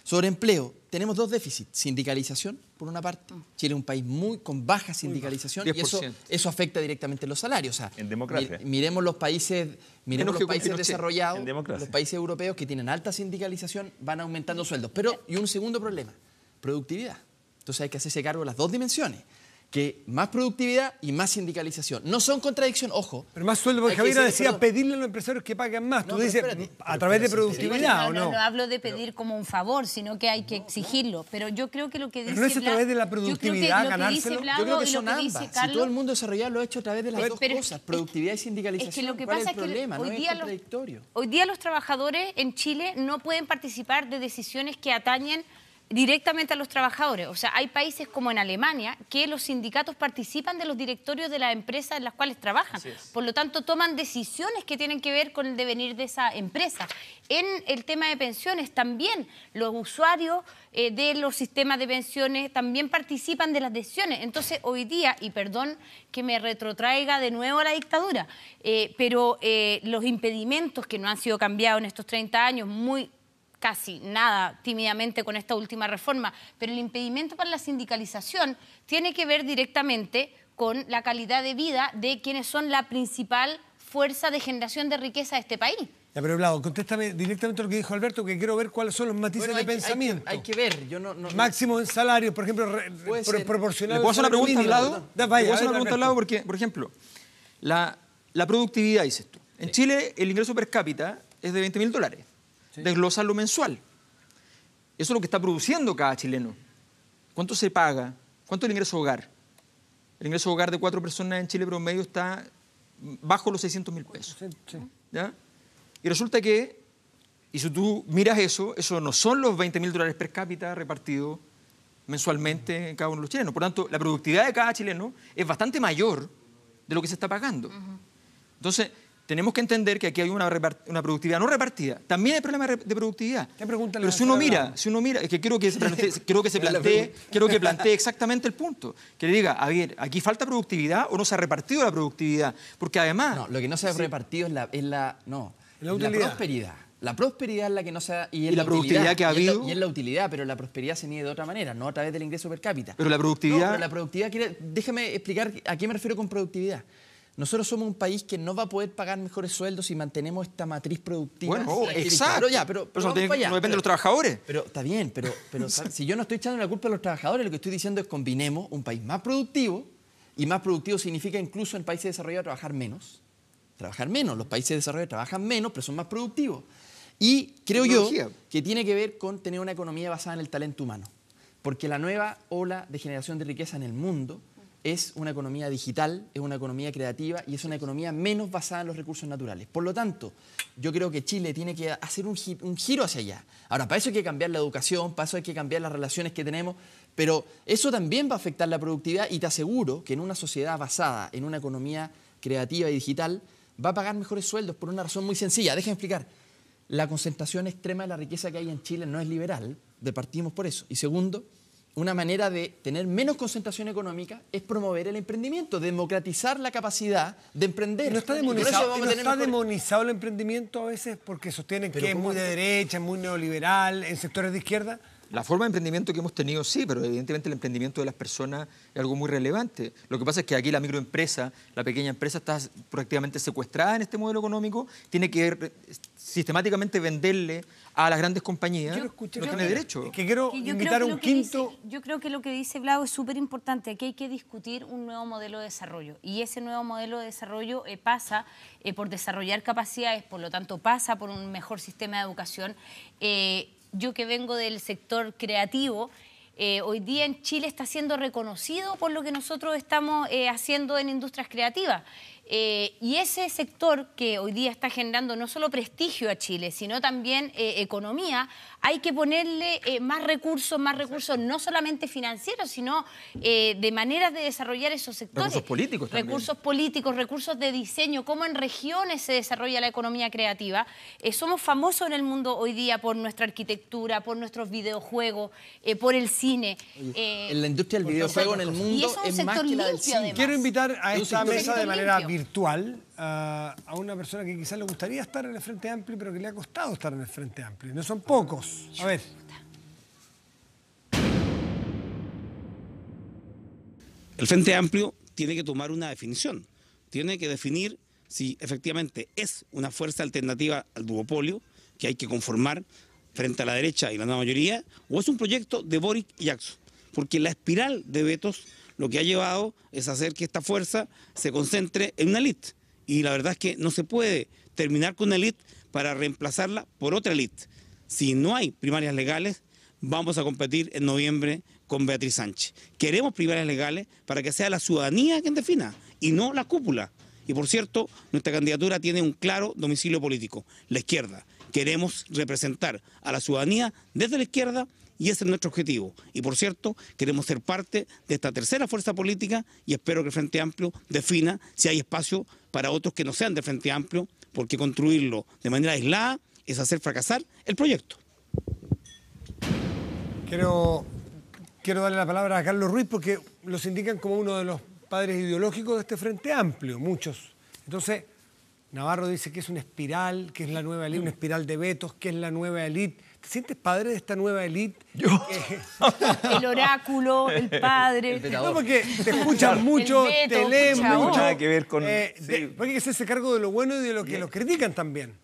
Sobre empleo, tenemos dos déficits. Sindicalización, por una parte. Chile es un país con baja sindicalización y 10%. eso afecta directamente los salarios. O sea, En democracia. miremos los países, Menos que con Pinochet. desarrollados, En democracia. los países europeos que tienen alta sindicalización van aumentando sueldos. Pero, y un segundo problema, productividad. Entonces hay que hacerse cargo de las dos dimensiones. Que más productividad y más sindicalización. No son contradicción, ojo. Pero más sueldo, porque Hay que Javiera decir, decir, perdón. pedirle a los empresarios que paguen más. No, Tú pero dices, espérate. a través de Pero productividad, ¿o no? No hablo de pedir como un favor, sino que hay que exigirlo. Pero yo creo que lo que dice Pero no es a través de la yo creo que productividad lo que ganárselo. dice Yo Vlado creo que y lo son que dice ambas. Si Carlos, todo el mundo desarrollado lo ha hecho a través de las dos pero cosas, productividad y sindicalización. es que lo que ¿Cuál pasa es el problema? hoy No es día contradictorio. hoy día los trabajadores en Chile no pueden participar de decisiones que atañen directamente a los trabajadores. O sea, hay países como en Alemania que los sindicatos participan de los directorios de las empresas en las cuales trabajan. Por lo tanto, toman decisiones que tienen que ver con el devenir de esa empresa. En el tema de pensiones también, los usuarios de los sistemas de pensiones también participan de las decisiones. Entonces, hoy día, y perdón que me retrotraiga de nuevo a la dictadura, pero los impedimentos que no han sido cambiados en estos 30 años, casi nada tímidamente con esta última reforma, pero el impedimento para la sindicalización tiene que ver directamente con la calidad de vida de quienes son la principal fuerza de generación de riqueza de este país. Ya, pero Vlado, contéstame directamente lo que dijo Alberto, que quiero ver cuáles son los matices Bueno, de pensamiento. hay que ver. Yo no Máximo en salario, por ejemplo, proporcional. ¿Le puedo hacer una pregunta al lado? Vaya, ¿Le puedo hacer una a ver, pregunta al lado? Porque, por ejemplo, la productividad, dices tú. En Chile, el ingreso per cápita es de $20.000. Sí. Desglósalo mensual. Eso es lo que está produciendo cada chileno. ¿Cuánto se paga? ¿Cuánto es el ingreso hogar? El ingreso hogar de 4 personas en Chile promedio está bajo los 600.000 pesos. Sí. ¿Ya? Y resulta que, y si tú miras eso no son los $20.000 per cápita repartidos mensualmente en cada uno de los chilenos. Por tanto, la productividad de cada chileno es bastante mayor de lo que se está pagando. Entonces, tenemos que entender que aquí hay una productividad no repartida. También hay problemas de productividad. Pero si uno mira, es que quiero que plantee exactamente el punto. Que le diga, a ver, aquí falta productividad o no se ha repartido la productividad. Porque además... No, lo que no se ha repartido es la prosperidad. La prosperidad es la que no se ha... Y la productividad que ha habido... Y es la utilidad, pero la prosperidad se mide de otra manera, no a través del ingreso per cápita. Pero la productividad... No, pero la productividad... Déjame explicar a qué me refiero con productividad. Nosotros somos un país que no va a poder pagar mejores sueldos si mantenemos esta matriz productiva. Bueno, exacto. Pero eso no depende de los trabajadores. Pero está bien, pero si yo no estoy echando la culpa a los trabajadores, lo que estoy diciendo es combinemos un país más productivo, y más productivo significa incluso en países desarrollados trabajar menos. Trabajar menos. Los países desarrollados trabajan menos, pero son más productivos. Y creo yo que tiene que ver con tener una economía basada en el talento humano. Porque la nueva ola de generación de riqueza en el mundo es una economía digital, es una economía creativa y es una economía menos basada en los recursos naturales. Por lo tanto, yo creo que Chile tiene que hacer un giro hacia allá. Ahora, para eso hay que cambiar la educación, para eso hay que cambiar las relaciones que tenemos, pero eso también va a afectar la productividad y te aseguro que en una sociedad basada en una economía creativa y digital va a pagar mejores sueldos por una razón muy sencilla. Déjenme explicar. La concentración extrema de la riqueza que hay en Chile no es liberal, partimos por eso. Y segundo, una manera de tener menos concentración económica es promover el emprendimiento, democratizar la capacidad de emprender. ¿No está demonizado el emprendimiento a veces porque sostienen que es muy de derecha, muy neoliberal, en sectores de izquierda? La forma de emprendimiento que hemos tenido sí, pero evidentemente el emprendimiento de las personas es algo muy relevante. Lo que pasa es que aquí la microempresa, la pequeña empresa está prácticamente secuestrada en este modelo económico, tiene que sistemáticamente venderle a las grandes compañías, no tiene derecho. Yo creo que lo que dice Vlado es súper importante. Aquí hay que discutir un nuevo modelo de desarrollo. Y ese nuevo modelo de desarrollo pasa por desarrollar capacidades, por lo tanto pasa por un mejor sistema de educación. Yo que vengo del sector creativo, hoy día en Chile está siendo reconocido por lo que nosotros estamos haciendo en industrias creativas. Y ese sector que hoy día está generando no solo prestigio a Chile, sino también economía, hay que ponerle más recursos no solamente financieros, sino de maneras de desarrollar esos sectores. Recursos políticos también. Recursos políticos, recursos de diseño, cómo en regiones se desarrolla la economía creativa. Somos famosos en el mundo hoy día por nuestra arquitectura, por nuestros videojuegos, por el cine. En la industria del videojuego en el mundo es más que la del cine. Además. Quiero invitar a esta mesa de manera virtual a una persona que quizás le gustaría estar en el Frente Amplio, pero que le ha costado estar en el Frente Amplio. No son pocos. A ver. El Frente Amplio tiene que tomar una definición. Tiene que definir si efectivamente es una fuerza alternativa al duopolio que hay que conformar frente a la derecha y la nueva mayoría, o es un proyecto de Boric y Jackson. Porque la espiral de vetos lo que ha llevado es hacer que esta fuerza se concentre en una élite. Y la verdad es que no se puede terminar con una élite para reemplazarla por otra élite. Si no hay primarias legales, vamos a competir en noviembre con Beatriz Sánchez. Queremos primarias legales para que sea la ciudadanía quien defina y no la cúpula. Y por cierto, nuestra candidatura tiene un claro domicilio político, la izquierda. Queremos representar a la ciudadanía desde la izquierda y ese es nuestro objetivo. Y por cierto, queremos ser parte de esta tercera fuerza política y espero que el Frente Amplio defina si hay espacio para otros que no sean del Frente Amplio, porque construirlo de manera aislada es hacer fracasar el proyecto. Quiero darle la palabra a Carlos Ruiz porque los indican como uno de los padres ideológicos de este Frente Amplio, muchos. Entonces, Navarro dice que es una espiral, que es la nueva élite, una espiral de vetos, que es la nueva élite. ¿Te sientes padre de esta nueva élite? Yo. El oráculo, el padre. No, porque te escuchan mucho, te leen mucho. Nada que ver con... Porque hay que hacerse cargo de lo bueno y de lo que los critican también.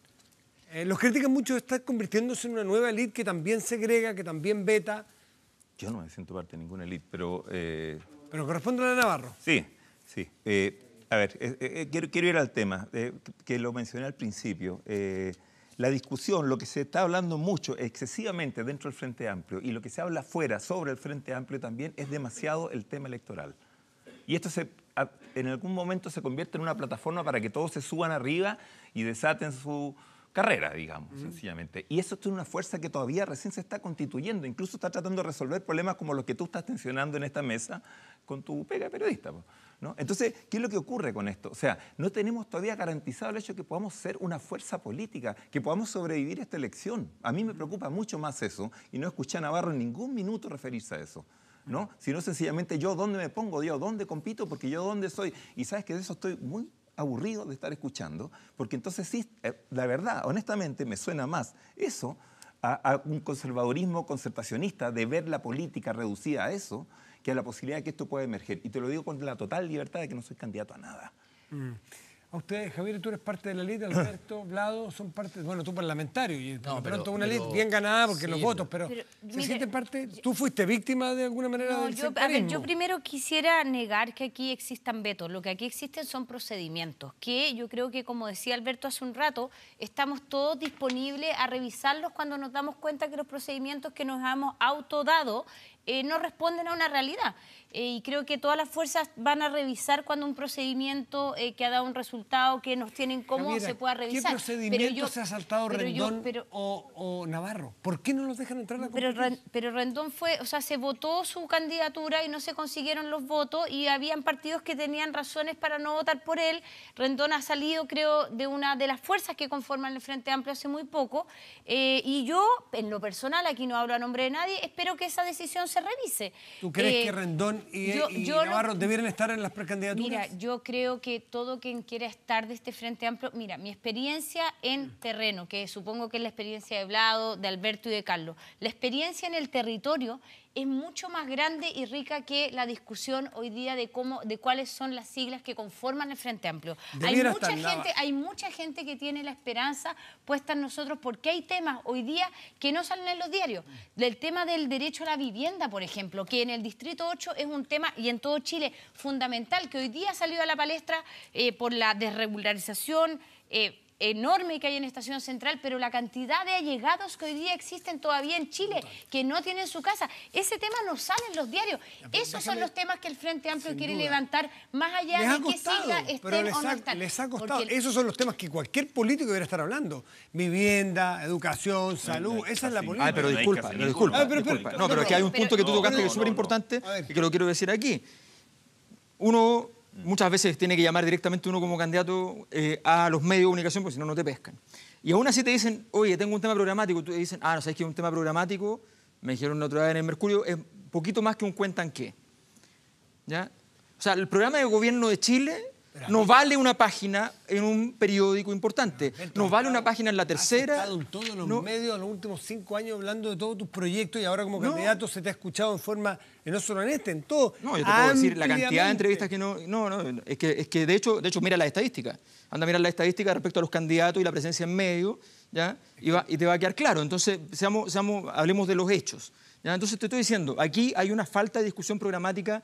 Los critican mucho de estar convirtiéndose en una nueva élite que también segrega, que también veta. Yo no me siento parte de ninguna élite, pero... Pero corresponde a la Navarro. Sí, sí. A ver, quiero ir al tema, que lo mencioné al principio. La discusión, lo que se está hablando mucho, excesivamente dentro del Frente Amplio, y lo que se habla fuera sobre el Frente Amplio también, es demasiado el tema electoral. Y esto en algún momento se convierte en una plataforma para que todos se suban arriba y desaten su carrera, digamos, sencillamente. Y eso es una fuerza que todavía recién se está constituyendo, incluso está tratando de resolver problemas como los que tú estás tensionando en esta mesa con tu pega de periodista, ¿no? Entonces, ¿qué es lo que ocurre con esto? O sea, no tenemos todavía garantizado el hecho de que podamos ser una fuerza política, que podamos sobrevivir a esta elección. A mí me preocupa mucho más eso, y no escuché a Navarro en ningún minuto referirse a eso, ¿no? Sino sencillamente yo dónde me pongo, yo dónde compito, porque yo dónde soy. Y sabes que de eso estoy muy aburrido de estar escuchando, porque entonces sí, la verdad, honestamente, me suena más eso a un conservadurismo concertacionista de ver la política reducida a eso, que a la posibilidad de que esto pueda emerger. Y te lo digo con la total libertad de que no soy candidato a nada. A ustedes, Javier, tú eres parte de la élite, Alberto, Vlado, son parte, bueno, tú parlamentario, y de pronto una élite bien ganada porque los votos, pero ¿se siente parte? ¿Tú fuiste víctima de alguna manera del sectarismo? Yo primero quisiera negar que aquí existan vetos. Lo que aquí existen son procedimientos, que yo creo que, como decía Alberto hace un rato, estamos todos disponibles a revisarlos cuando nos damos cuenta que los procedimientos que nos hemos autodado no responden a una realidad. Y creo que todas las fuerzas van a revisar cuando un procedimiento que ha dado un resultado que nos tiene incómodos Javiera, se pueda revisar. ¿qué procedimiento se ha saltado Rendón o Navarro? ¿Por qué no los dejan entrar a la competencia? Pero Rendón se votó su candidatura y no se consiguieron los votos y habían partidos que tenían razones para no votar por él. Rendón ha salido, creo, de una de las fuerzas que conforman el Frente Amplio hace muy poco. Y yo, en lo personal, aquí no hablo a nombre de nadie, espero que esa decisión se revise. ¿Tú crees que Rendón y Navarro debieran estar en las precandidaturas? Mira, yo creo que todo quien quiera estar de este Frente Amplio... Mira, mi experiencia en terreno, que supongo que es la experiencia de Vlado, de Alberto y de Carlos, la experiencia en el territorio es mucho más grande y rica que la discusión hoy día de cuáles son las siglas que conforman el Frente Amplio. Hay mucha gente que tiene la esperanza puesta en nosotros porque hay temas hoy día que no salen en los diarios. Del tema del derecho a la vivienda, por ejemplo, que en el Distrito 8 es un tema, y en todo Chile, fundamental, que hoy día ha salido a la palestra por la desregularización enorme que hay en Estación Central, pero la cantidad de allegados que hoy día existen todavía en Chile que no tienen su casa, ese tema no sale en los diarios. Esos son los temas que el Frente Amplio quiere levantar, más allá de qué sigla estén o no están. Les ha costado. Esos son los temas que cualquier político debería estar hablando. Vivienda, educación, salud, esa es la política. Pero disculpa. No, pero es que hay un punto que tú tocaste que es súper importante y que lo quiero decir aquí. Uno muchas veces tiene que llamar directamente uno como candidato a los medios de comunicación porque si no, no te pescan. Y aún así te dicen, oye, tengo un tema programático. Y tú te dicen, no sabes que es un tema programático. Me dijeron la otra vez en el Mercurio, es poquito más que un cuentan qué. ¿Ya? O sea, el programa de gobierno de Chile no vale una página en un periódico importante. No vale una página en La Tercera. Has estado en todos los medios en los últimos 5 años hablando de todos tus proyectos y ahora como candidato se te ha escuchado en forma, no solo en en todo. No, yo te puedo decir la cantidad de entrevistas que no... Es que de hecho mira la estadística. Anda a mirar la estadística respecto a los candidatos y la presencia en medio, ¿ya? Y te va a quedar claro. Entonces, hablemos de los hechos, ¿ya? Entonces te estoy diciendo, aquí hay una falta de discusión programática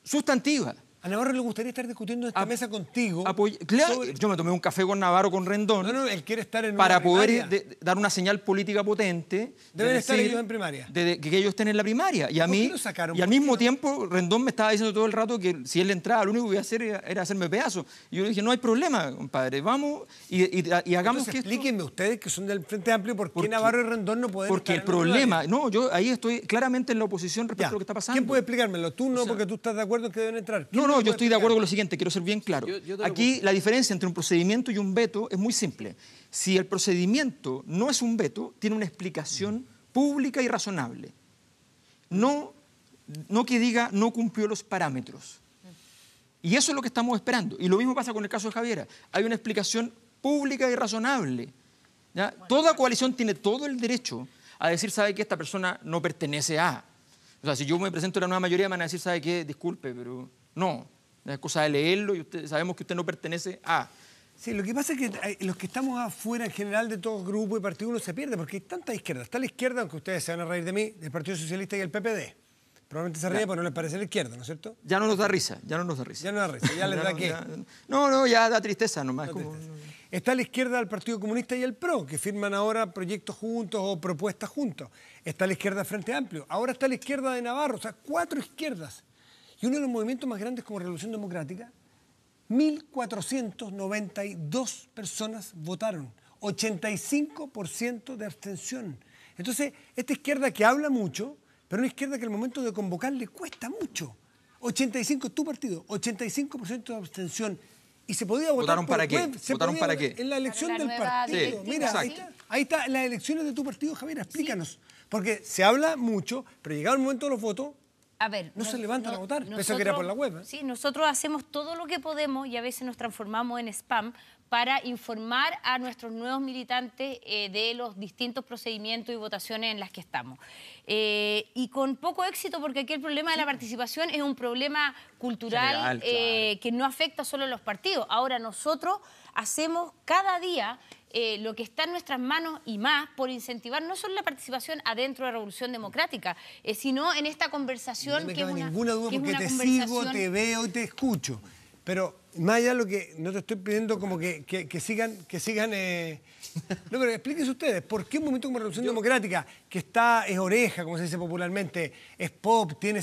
sustantiva. A Navarro le gustaría estar discutiendo esta mesa contigo. Claro, yo me tomé un café con Navarro, con Rendón. Él quiere estar en para poder dar una señal política potente. Deben estar ellos en primaria. Que ellos estén en la primaria. Y a mí, y al mismo tiempo, Rendón me estaba diciendo todo el rato que si él entraba, lo único que iba a hacer era hacerme pedazo. Y yo le dije, no hay problema, compadre, vamos y hagamos que explíquenme ustedes que son del Frente Amplio por qué Navarro y Rendón no pueden estar en la primaria. Porque el problema, yo ahí estoy claramente en la oposición respecto a lo que está pasando. ¿Quién puede explicármelo? Tú no, porque tú estás de acuerdo en que deben entrar. No, yo estoy de acuerdo con lo siguiente, quiero ser bien claro. Aquí la diferencia entre un procedimiento y un veto es muy simple. Si el procedimiento no es un veto, tiene una explicación pública y razonable. No que diga no cumplió los parámetros. Y eso es lo que estamos esperando. Y lo mismo pasa con el caso de Javiera. Hay una explicación pública y razonable. ¿Ya? Toda coalición tiene todo el derecho a decir, ¿sabe qué? Esta persona no pertenece a... O sea, si yo me presento a la nueva mayoría, me van a decir, ¿sabe qué? Disculpe, pero no. Es cosa de leerlo y sabemos que usted no pertenece a... Sí, lo que pasa es que los que estamos afuera en general de todo grupo y partido uno se pierde porque hay tanta izquierda. Está la izquierda, aunque ustedes se van a reír de mí, del Partido Socialista y el PPD. Probablemente se ríe porque no les parece la izquierda, ¿no es cierto? Ya no nos da risa, ya no nos da risa. Ya no da risa, ya les da qué. No, ya da tristeza nomás. Está a la izquierda el Partido Comunista y el PRO, que firman ahora proyectos juntos o propuestas juntos. Está a la izquierda Frente Amplio. Ahora está a la izquierda de Navarro, o sea, 4 izquierdas. Y uno de los movimientos más grandes como Revolución Democrática, 1.492 personas votaron, 85% de abstención. Entonces, esta izquierda que habla mucho, pero una izquierda que al momento de convocar le cuesta mucho. 85, tu partido, 85% de abstención. Y se podía votar ¿Votaron para qué? web, ¿Votaron para qué? En la elección Para la del nueva partido. Sí, Mira, exacto. ahí está las elecciones de tu partido, Javier, explícanos. Porque se habla mucho, pero llegado el momento de los votos, A ver, no se levantan a votar. Pensé que era por la web, ¿eh? Sí, nosotros hacemos todo lo que podemos y a veces nos transformamos en spam para informar a nuestros nuevos militantes de los distintos procedimientos y votaciones en las que estamos. Y con poco éxito, porque aquí el problema de la participación es un problema cultural General, claro. que no afecta solo a los partidos. Ahora nosotros hacemos cada día lo que está en nuestras manos y más por incentivar no solo la participación adentro de la Revolución Democrática, sino en esta conversación no me que es cabe una, ninguna duda que es porque una te sigo, conversación- te veo y te escucho. Pero más allá de lo que no te estoy pidiendo como que sigan no, pero explíquense ustedes, ¿por qué un movimiento como Revolución Democrática, que es oreja, como se dice popularmente, es pop, tiene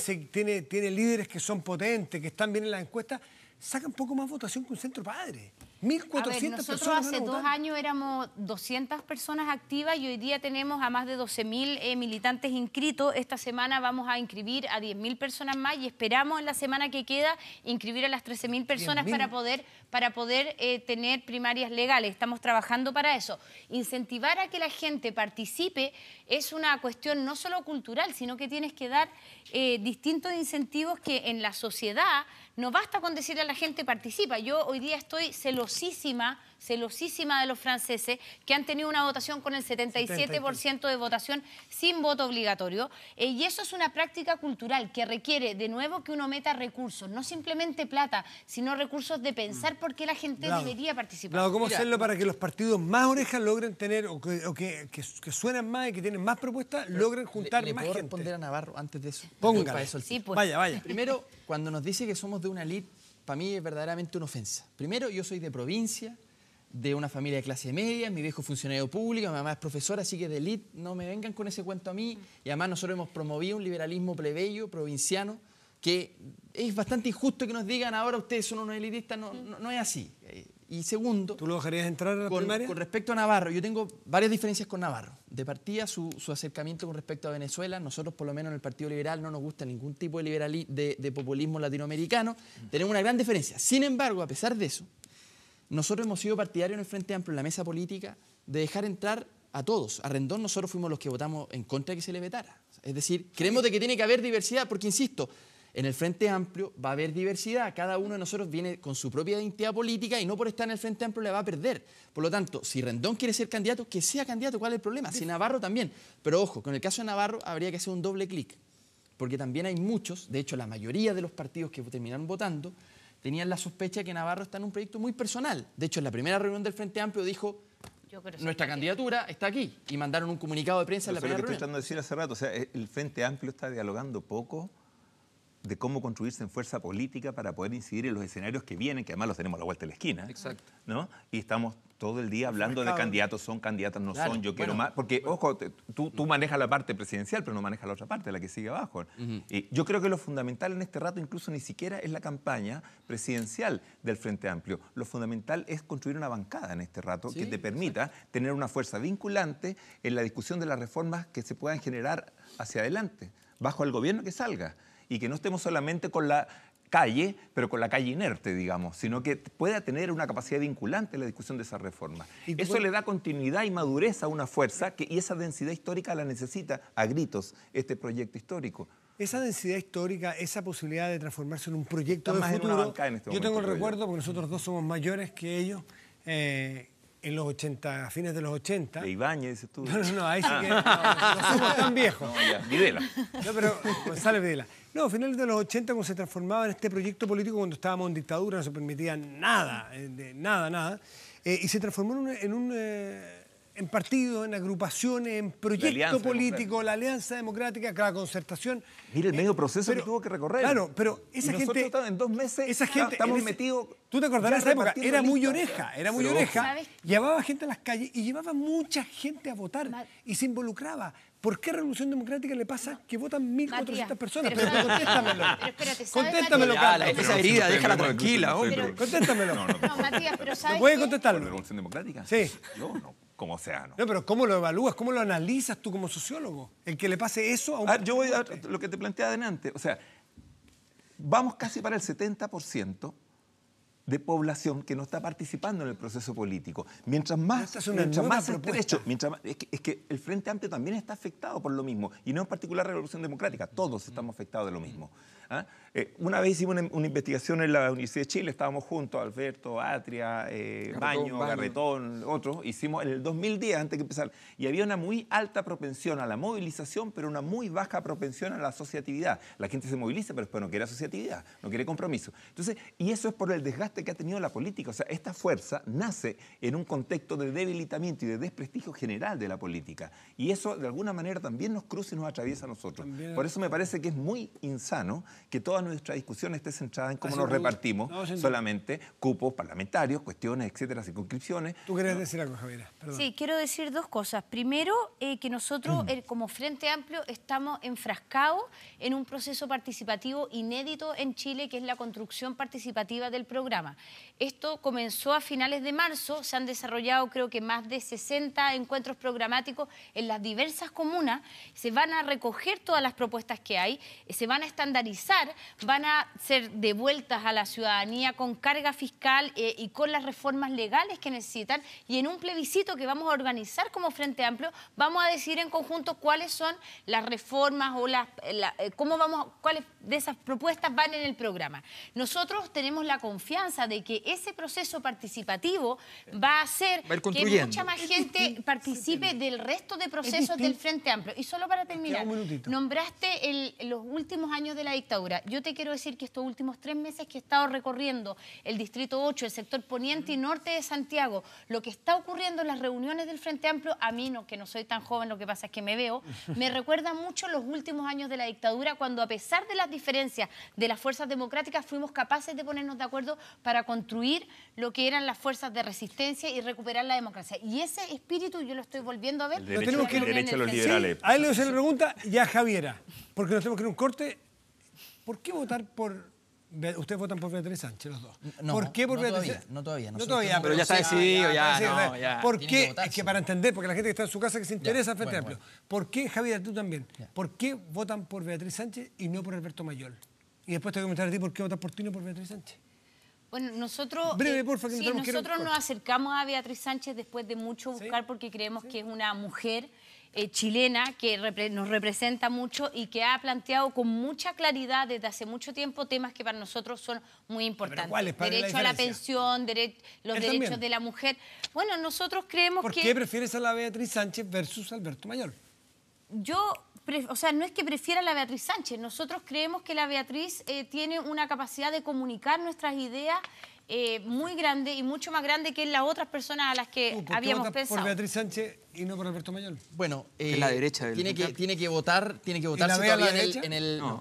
líderes que son potentes, que están bien en las encuestas, sacan poco más votación que un centro padre? 1.400 nosotros personas hace van a 2 votar. años éramos 200 personas activas y hoy día tenemos a más de 12.000 militantes inscritos. Esta semana vamos a inscribir a 10.000 personas más y esperamos en la semana que queda inscribir a las 13.000 personas 10.000. para poder tener primarias legales. Estamos trabajando para eso. Incentivar a que la gente participe es una cuestión no solo cultural, sino que tienes que dar distintos incentivos que en la sociedad no basta con decirle a la gente participa. Yo hoy día estoy celosísima de los franceses que han tenido una votación con el 77% de votación sin voto obligatorio. Y eso es una práctica cultural que requiere, de nuevo, que uno meta recursos, no simplemente plata, sino recursos de pensar por qué la gente debería participar. Claro, ¿cómo Mira, hacerlo para que los partidos más orejas logren tener, o que suenan más y que tienen más propuestas, logren juntar ¿Le más puedo gente? responder a Navarro antes de eso? Póngale. Para eso el Sí, tiempo. pues. Vaya. Primero, cuando nos dice que somos de una elite, para mí es verdaderamente una ofensa. Primero, yo soy de provincia, de una familia de clase media, mi viejo funcionario público, mi mamá es profesora, así que de elite no me vengan con ese cuento a mí. Y además nosotros hemos promovido un liberalismo plebeyo, provinciano, que es bastante injusto que nos digan ahora ustedes son unos elitistas, no es así. Y segundo, ¿Tú lo dejarías entrar a la primaria? con respecto a Navarro, yo tengo varias diferencias con Navarro. De partida, su acercamiento con respecto a Venezuela, nosotros por lo menos en el Partido Liberal no nos gusta ningún tipo de populismo latinoamericano, tenemos una gran diferencia. Sin embargo, a pesar de eso, nosotros hemos sido partidarios en el Frente Amplio, en la mesa política, de dejar entrar a todos. A Rendón nosotros fuimos los que votamos en contra de que se le vetara. Es decir, creemos de que tiene que haber diversidad, porque insisto, en el Frente Amplio va a haber diversidad. Cada uno de nosotros viene con su propia identidad política y no por estar en el Frente Amplio le va a perder. Por lo tanto, si Rendón quiere ser candidato, que sea candidato, ¿cuál es el problema? Si Navarro también. Pero ojo, con el caso de Navarro habría que hacer un doble clic. Porque también hay muchos, de hecho la mayoría de los partidos que terminaron votando, tenían la sospecha que Navarro está en un proyecto muy personal. De hecho, en la primera reunión del Frente Amplio dijo, Yo creo que nuestra sí. candidatura está aquí. Y mandaron un comunicado de prensa en la Eso es lo primera que estoy reunión. tratando de decir hace rato. O sea, el Frente Amplio está dialogando poco de cómo construirse en fuerza política para poder incidir en los escenarios que vienen, que además los tenemos a la vuelta de la esquina. Exacto. ¿No? Y estamos todo el día hablando de candidatos, son candidatas, no Claro, son, yo quiero bueno, más. Porque, ojo, tú manejas la parte presidencial, pero no manejas la otra parte, la que sigue abajo. Y yo creo que lo fundamental en este rato incluso ni siquiera es la campaña presidencial del Frente Amplio. Lo fundamental es construir una bancada en este rato que te permita tener una fuerza vinculante en la discusión de las reformas que se puedan generar hacia adelante, bajo el gobierno que salga. Y que no estemos solamente con la calle, pero con la calle inerte, digamos, sino que pueda tener una capacidad vinculante en la discusión de esas reformas. Eso le da continuidad y madurez a una fuerza y esa densidad histórica la necesita a gritos este proyecto histórico. Esa densidad histórica, esa posibilidad de transformarse en un proyecto Está de más en una futuro. bancada en este Yo tengo momento, el creo yo. recuerdo, porque nosotros dos somos mayores que ellos, en los 80, a fines de los 80. De Ibáñez, dices tú. No, ahí sí que no somos tan viejos. No, ya, Videla. No, pero González Videla. No, a finales de los 80, cuando se transformaba en este proyecto político, cuando estábamos en dictadura, no se permitía nada, nada, y se transformó en partidos, en agrupaciones, en proyecto político, la Alianza Democrática, la Concertación. Mira el medio proceso que tuvo que recorrer. Claro, pero esa gente... en 2 meses esa gente, estamos metidos... Tú te acordarás de esa época, era muy oreja, ¿sabes? Llevaba gente a las calles y llevaba mucha gente a votar y se involucraba. ¿Por qué a Revolución Democrática le pasa que votan 1.400 personas? Pero contéstamelo. Pero espérate, ¿sabes, Contéstamello, Carlos. Esa herida, déjala tranquila, hombre. Contéstamello. No, Matías, pero ¿sabes ¿No puedes qué? ¿Por contestarlo? Revolución Democrática? Sí. Yo no, como sea, no. No, pero ¿cómo lo evalúas? ¿Cómo lo analizas tú como sociólogo? El que le pase eso a un... Yo voy a lo que te planteé adelante. O sea, vamos casi para el 70% de población que no está participando en el proceso político. Mientras más Esta es una estrecho, nueva es que el Frente Amplio también está afectado por lo mismo, y no en particular Revolución Democrática, todos estamos afectados de lo mismo. ¿Ah? Una vez hicimos una investigación en la Universidad de Chile, estábamos juntos, Alberto, Atria, Baño, Garretón, otros, hicimos en el 2010, antes de empezar, y había una muy alta propensión a la movilización, pero una muy baja propensión a la asociatividad. La gente se moviliza, pero después no quiere asociatividad, no quiere compromiso. Entonces, y eso es por el desgaste que ha tenido la política. O sea, esta fuerza nace en un contexto de debilitamiento y de desprestigio general de la política. Y eso, de alguna manera, también nos cruza y nos atraviesa a nosotros. Por eso me parece que es muy insano que toda nuestra discusión esté centrada en cómo nos repartimos solamente cupos parlamentarios, cuestiones, etcétera, circunscripciones. ¿Tú querés decir algo, Javiera? Perdón. Sí, quiero decir 2 cosas. Primero, que nosotros como Frente Amplio estamos enfrascados en un proceso participativo inédito en Chile, que es la construcción participativa del programa. Esto comenzó a finales de marzo, se han desarrollado creo que más de 60 encuentros programáticos en las diversas comunas, se van a recoger todas las propuestas que hay, se van a estandarizar, van a ser devueltas a la ciudadanía con carga fiscal y con las reformas legales que necesitan, y en un plebiscito que vamos a organizar como Frente Amplio vamos a decidir en conjunto cuáles son las reformas o cuáles de esas propuestas van en el programa. Nosotros tenemos la confianza de que ese proceso participativo va a hacer que mucha más gente participe del resto de procesos del Frente Amplio. Y solo para terminar, nombraste los últimos años de la dictadura. Yo te quiero decir que estos últimos 3 meses que he estado recorriendo el Distrito 8, el sector poniente y norte de Santiago, lo que está ocurriendo en las reuniones del Frente Amplio, a mí, no, que no soy tan joven, lo que pasa es que me veo, me recuerda mucho los últimos años de la dictadura, cuando a pesar de las diferencias de las fuerzas democráticas fuimos capaces de ponernos de acuerdo para construir lo que eran las fuerzas de resistencia y recuperar la democracia. Y ese espíritu yo lo estoy volviendo a ver. El derecho a los liberales. Sí, a él se le pregunta ya a Javiera, porque nos tenemos que ir a un corte. ¿Por qué votar por... Ustedes votan por Beatriz Sánchez, los dos. No, ¿Por qué por no Beatriz todavía, Sánchez? no todavía. No todavía, pero ya está decidido, ya. ¿Por Tiene qué? que votarse. Es que para entender, porque la gente que está en su casa que se interesa al Frente Amplio. Bueno. ¿Por qué, Javier, tú también? Ya. ¿Por qué votan por Beatriz Sánchez y no por Alberto Mayol? Y después te voy a comentar a ti por qué votas por ti y no por Beatriz Sánchez. Bueno, nosotros, Breve, porfa, que sí, tenemos que ir a un nosotros corte. nos acercamos a Beatriz Sánchez después de mucho buscar, porque creemos que es una mujer chilena que nos representa mucho y que ha planteado con mucha claridad desde hace mucho tiempo temas que para nosotros son muy importantes. ¿cuáles? ¿Cuál es la Derecho a la diferencia? pensión, los Él derechos también. de la mujer. Bueno, nosotros creemos ¿Por que... qué prefieres a la Beatriz Sánchez versus Alberto Mayol? O sea, no es que prefiera a la Beatriz Sánchez. Nosotros creemos que la Beatriz tiene una capacidad de comunicar nuestras ideas muy grande y mucho más grande que las otras personas a las que ¿Por qué habíamos votas pensado. por Beatriz Sánchez y no por Alberto Mayol? Bueno, Es la derecha del tiene Frente que votarse la ve a la todavía derecha?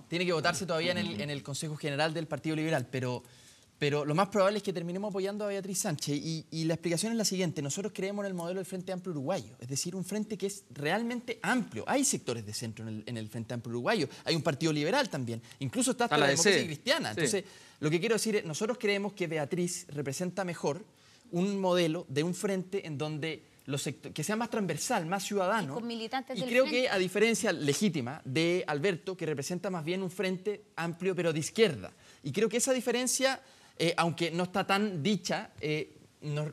tiene que votarse todavía en el Consejo General del Partido Liberal, pero lo más probable es que terminemos apoyando a Beatriz Sánchez, y la explicación es la siguiente: nosotros creemos en el modelo del Frente Amplio uruguayo, es decir, un frente que es realmente amplio. Hay sectores de centro en el Frente Amplio uruguayo, hay un partido liberal también, incluso está hasta la democracia cristiana. Sí. Entonces, lo que quiero decir es, nosotros creemos que Beatriz representa mejor un modelo de un frente en donde que sea más transversal, más ciudadano. Y con militantes y del creo frente. que, a diferencia legítima de Alberto, que representa más bien un frente amplio pero de izquierda. Y creo que esa diferencia, aunque no está tan dicha,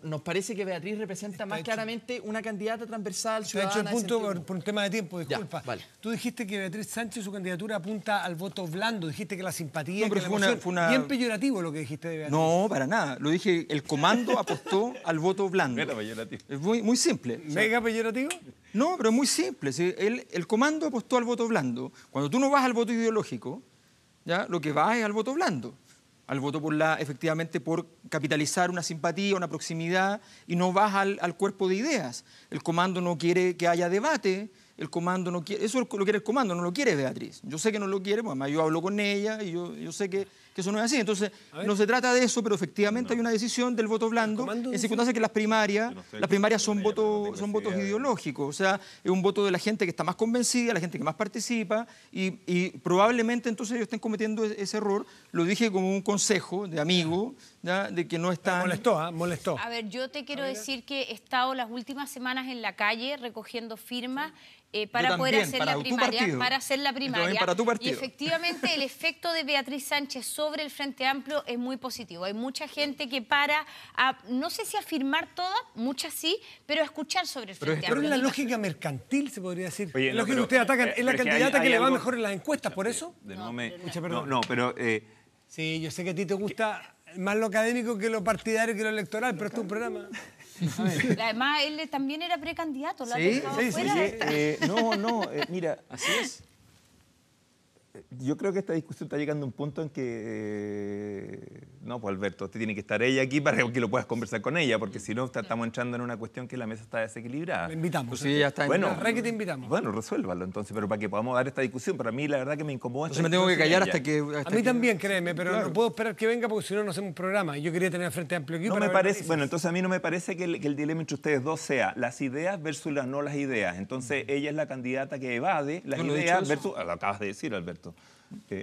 nos parece que Beatriz representa más claramente una candidata transversal, Se ha ciudadana. hecho el punto de por un tema de tiempo, disculpa. vale. Tú dijiste que Beatriz Sánchez, su candidatura apunta al voto blando, dijiste que la simpatía, No, pero que la fue una- emoción. fue una- Bien peyorativo lo que dijiste de Beatriz. No, para nada. Lo dije, el comando apostó al voto blando. Mira, peyorativo. Es muy simple. O sea, ¿Mega peyorativo? no, pero es muy simple. ¿Sí? El comando apostó al voto blando. Cuando tú no vas al voto ideológico, ¿ya? Lo que va es al voto blando, al voto efectivamente por capitalizar una simpatía, una proximidad, y no vas al cuerpo de ideas. El comando no quiere que haya debate, el comando no quiere, eso lo quiere el comando, no lo quiere Beatriz. Yo sé que no lo quiere, porque además yo hablo con ella y yo sé que eso no es así. Entonces, no se trata de eso, pero efectivamente hay una decisión del voto blando en circunstancias que las primarias son votos ideológicos. O sea, es un voto de la gente que está más convencida, la gente que más participa, y probablemente entonces ellos estén cometiendo ese error. Lo dije como un consejo de amigo, ¿ya? De que no están... Molestó. A ver, yo te quiero decir que he estado las últimas semanas en la calle recogiendo firmas para poder hacer la primaria, para hacer la primaria. Para tu partido. Y efectivamente el efecto de Beatriz Sánchez sobre el Frente Amplio es muy positivo. Hay mucha gente que no sé si a firmar todas, muchas sí, pero a escuchar sobre el Frente Amplio. Pero es la lógica mercantil, se podría decir. Oye, Lo que ustedes atacan es la candidata que le va mejor en las encuestas, ¿por eso? Pero... Sí, yo sé que a ti te gusta más lo académico que lo partidario que lo electoral, pero esto es un programa... Además, él también era precandidato. Sí. Mira, así es. Yo creo que esta discusión está llegando a un punto en que... No, pues Alberto, usted tiene que estar ella aquí para que lo puedas conversar con ella, porque si no estamos entrando en una cuestión que la mesa está desequilibrada. Le invitamos. Pues sí, ya está. Bueno, que te invitamos. Bueno, resuélvalo entonces, pero para que podamos dar esta discusión. Para mí la verdad que me incomoda. Entonces me tengo que callar hasta que... A mí también, créeme, pero no puedo esperar que venga porque si no, no hacemos un programa. Yo quería tener Frente Amplio aquí. No me parece, bueno, entonces a mí no me parece que el dilema entre ustedes dos sea las ideas versus las no las ideas. Entonces ella es la candidata que evade las ideas versus... Lo acabas de decir, Alberto.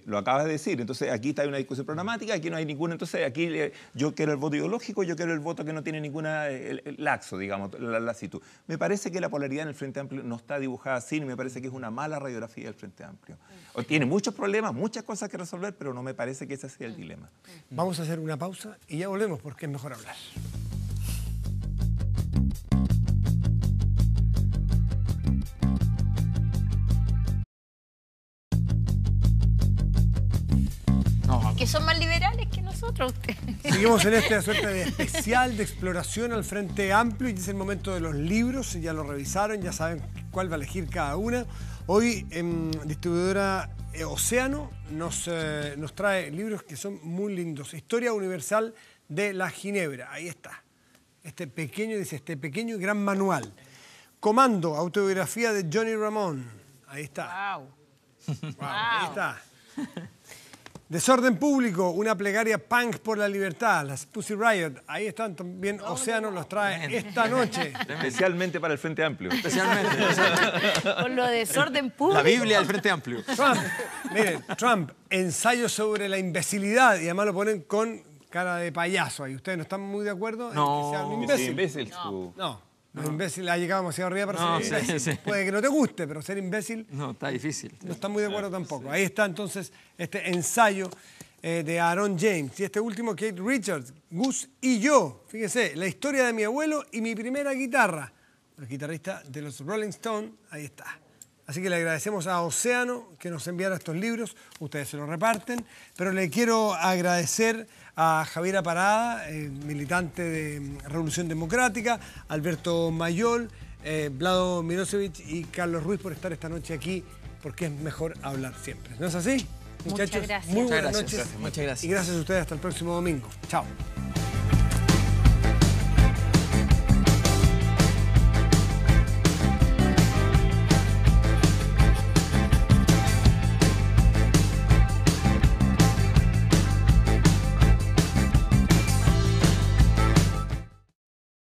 Lo acabas de decir. Entonces aquí está una discusión programática, aquí no hay ninguna. Entonces aquí yo quiero el voto ideológico, yo quiero el voto que no tiene ninguna laxo, digamos, la lasitud. Me parece que la polaridad en el Frente Amplio no está dibujada así, ni me parece que es una mala radiografía del Frente Amplio. Tiene muchos problemas, muchas cosas que resolver, pero no me parece que ese sea el dilema. Vamos a hacer una pausa y ya volvemos porque es mejor hablar. Que son más liberales que nosotros ustedes. Seguimos en esta suerte de especial de exploración al Frente Amplio y es el momento de los libros, ya lo revisaron, ya saben cuál va a elegir cada una. Hoy distribuidora Océano nos trae libros que son muy lindos. Historia Universal de la Ginebra, ahí está. Este pequeño y gran manual. Comando, autobiografía de Johnny Ramón, ahí está. Wow. Ahí está. Desorden Público, una plegaria punk por la libertad, las Pussy Riot. Ahí están también, Océano los trae esta noche. Especialmente para el Frente Amplio. Especialmente. Con lo de Desorden Público. La Biblia del Frente Amplio. Trump, miren, Trump, ensayo sobre la imbecilidad y además lo ponen con cara de payaso ahí. ¿Ustedes no están muy de acuerdo en que sea un imbécil? No, imbécil ha llegado demasiado arriba para ser imbécil. Sí. Puede que no te guste, pero ser imbécil... No, está difícil. No está muy de acuerdo tampoco. Ahí está entonces este ensayo de Aaron James. Y este último, Kate Richards, Gus y yo. Fíjese, la historia de mi abuelo y mi primera guitarra. El guitarrista de los Rolling Stones, ahí está. Así que le agradecemos a Océano que nos enviara estos libros. Ustedes se los reparten. Pero le quiero agradecer a Javiera Parada, militante de Revolución Democrática, Alberto Mayol, Vlado Mirosevic y Carlos Ruiz por estar esta noche aquí, porque es mejor hablar siempre. ¿No es así? Muchachos, Muchas gracias. muy buenas noches. Muchas gracias. Y gracias a ustedes. Hasta el próximo domingo. Chao.